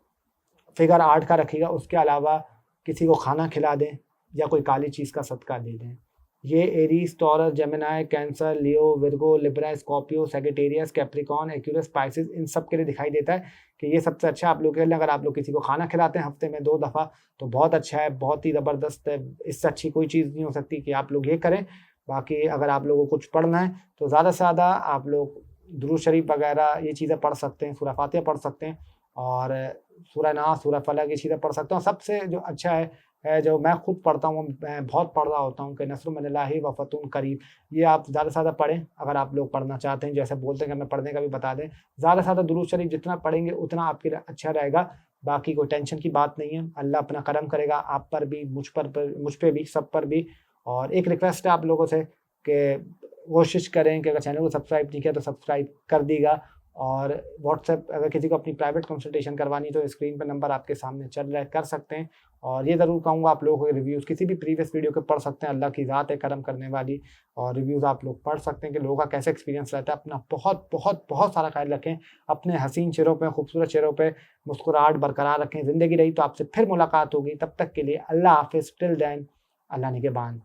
फिगर 8 का रखिएगा, उसके अलावा किसी को खाना खिला दें या कोई काली चीज़ का सदका दे दें। ये Aries, Taurus, Gemini, Cancer, Leo, Virgo, Libra, Scorpio, Sagittarius, Capricorn, Aquarius, Pisces, इन सब के लिए दिखाई देता है कि ये सबसे अच्छा आप लोग के लिए। अगर आप लोग किसी को खाना खिलाते हैं हफ्ते में 2 दफ़ा, तो बहुत अच्छा है, बहुत ही ज़बरदस्त है। इससे अच्छी कोई चीज़ नहीं हो सकती कि आप लोग ये करें। बाकी अगर आप लोगों को कुछ पढ़ना है, तो ज़्यादा से ज़्यादा आप लोग दुरूद शरीफ वगैरह ये चीज़ें पढ़ सकते हैं, सूरह फातिहा पढ़ सकते हैं और सूरह नास, सूरह फलक ये चीज़ें पढ़ सकते हैं। और सबसे जो अच्छा है जो मैं खुद पढ़ता हूँ, मैं बहुत पढ़ रहा होता हूँ कि नस्रुम मिनल्लाहि व फतहुन करीब। ये आप ज़्यादा से ज़्यादा पढ़ें, अगर आप लोग पढ़ना चाहते हैं। जैसे बोलते हैं कि हमें पढ़ने का भी बता दें। ज़्यादा से ज़्यादा दुरूद शरीफ जितना पढ़ेंगे उतना आपके लिए अच्छा रहेगा। बाकी कोई टेंशन की बात नहीं है। अल्लाह अपना करम करेगा आप पर भी, मुझ पे भी, सब पर भी। और एक रिक्वेस्ट है आप लोगों से कि कोशिश करें कि अगर चैनल को सब्सक्राइब नहीं किया तो सब्सक्राइब कर दीजिएगा। और व्हाट्सएप अगर किसी को अपनी प्राइवेट कंसल्टेशन करवानी तो स्क्रीन पर नंबर आपके सामने चल रहा है, कर सकते हैं। और ये ज़रूर कहूँगा आप लोगों के रिव्यूज़ किसी भी प्रीवियस वीडियो के पढ़ सकते हैं। अल्लाह की ज़ात है करम करने वाली। और रिव्यूज़ आप लोग पढ़ सकते हैं कि लोगों का कैसा एक्सपीरियंस रहता है। अपना बहुत बहुत बहुत सारा ख्याल रखें। अपने हसीन चेहरों पे, खूबसूरत चेहरों पे मुस्कुराहट बरकरार रखें। ज़िंदगी रही तो आपसे फिर मुलाकात होगी। तब तक के लिए अल्लाह हाफ़िज़। टिल देन, अल्लाह निगहबान।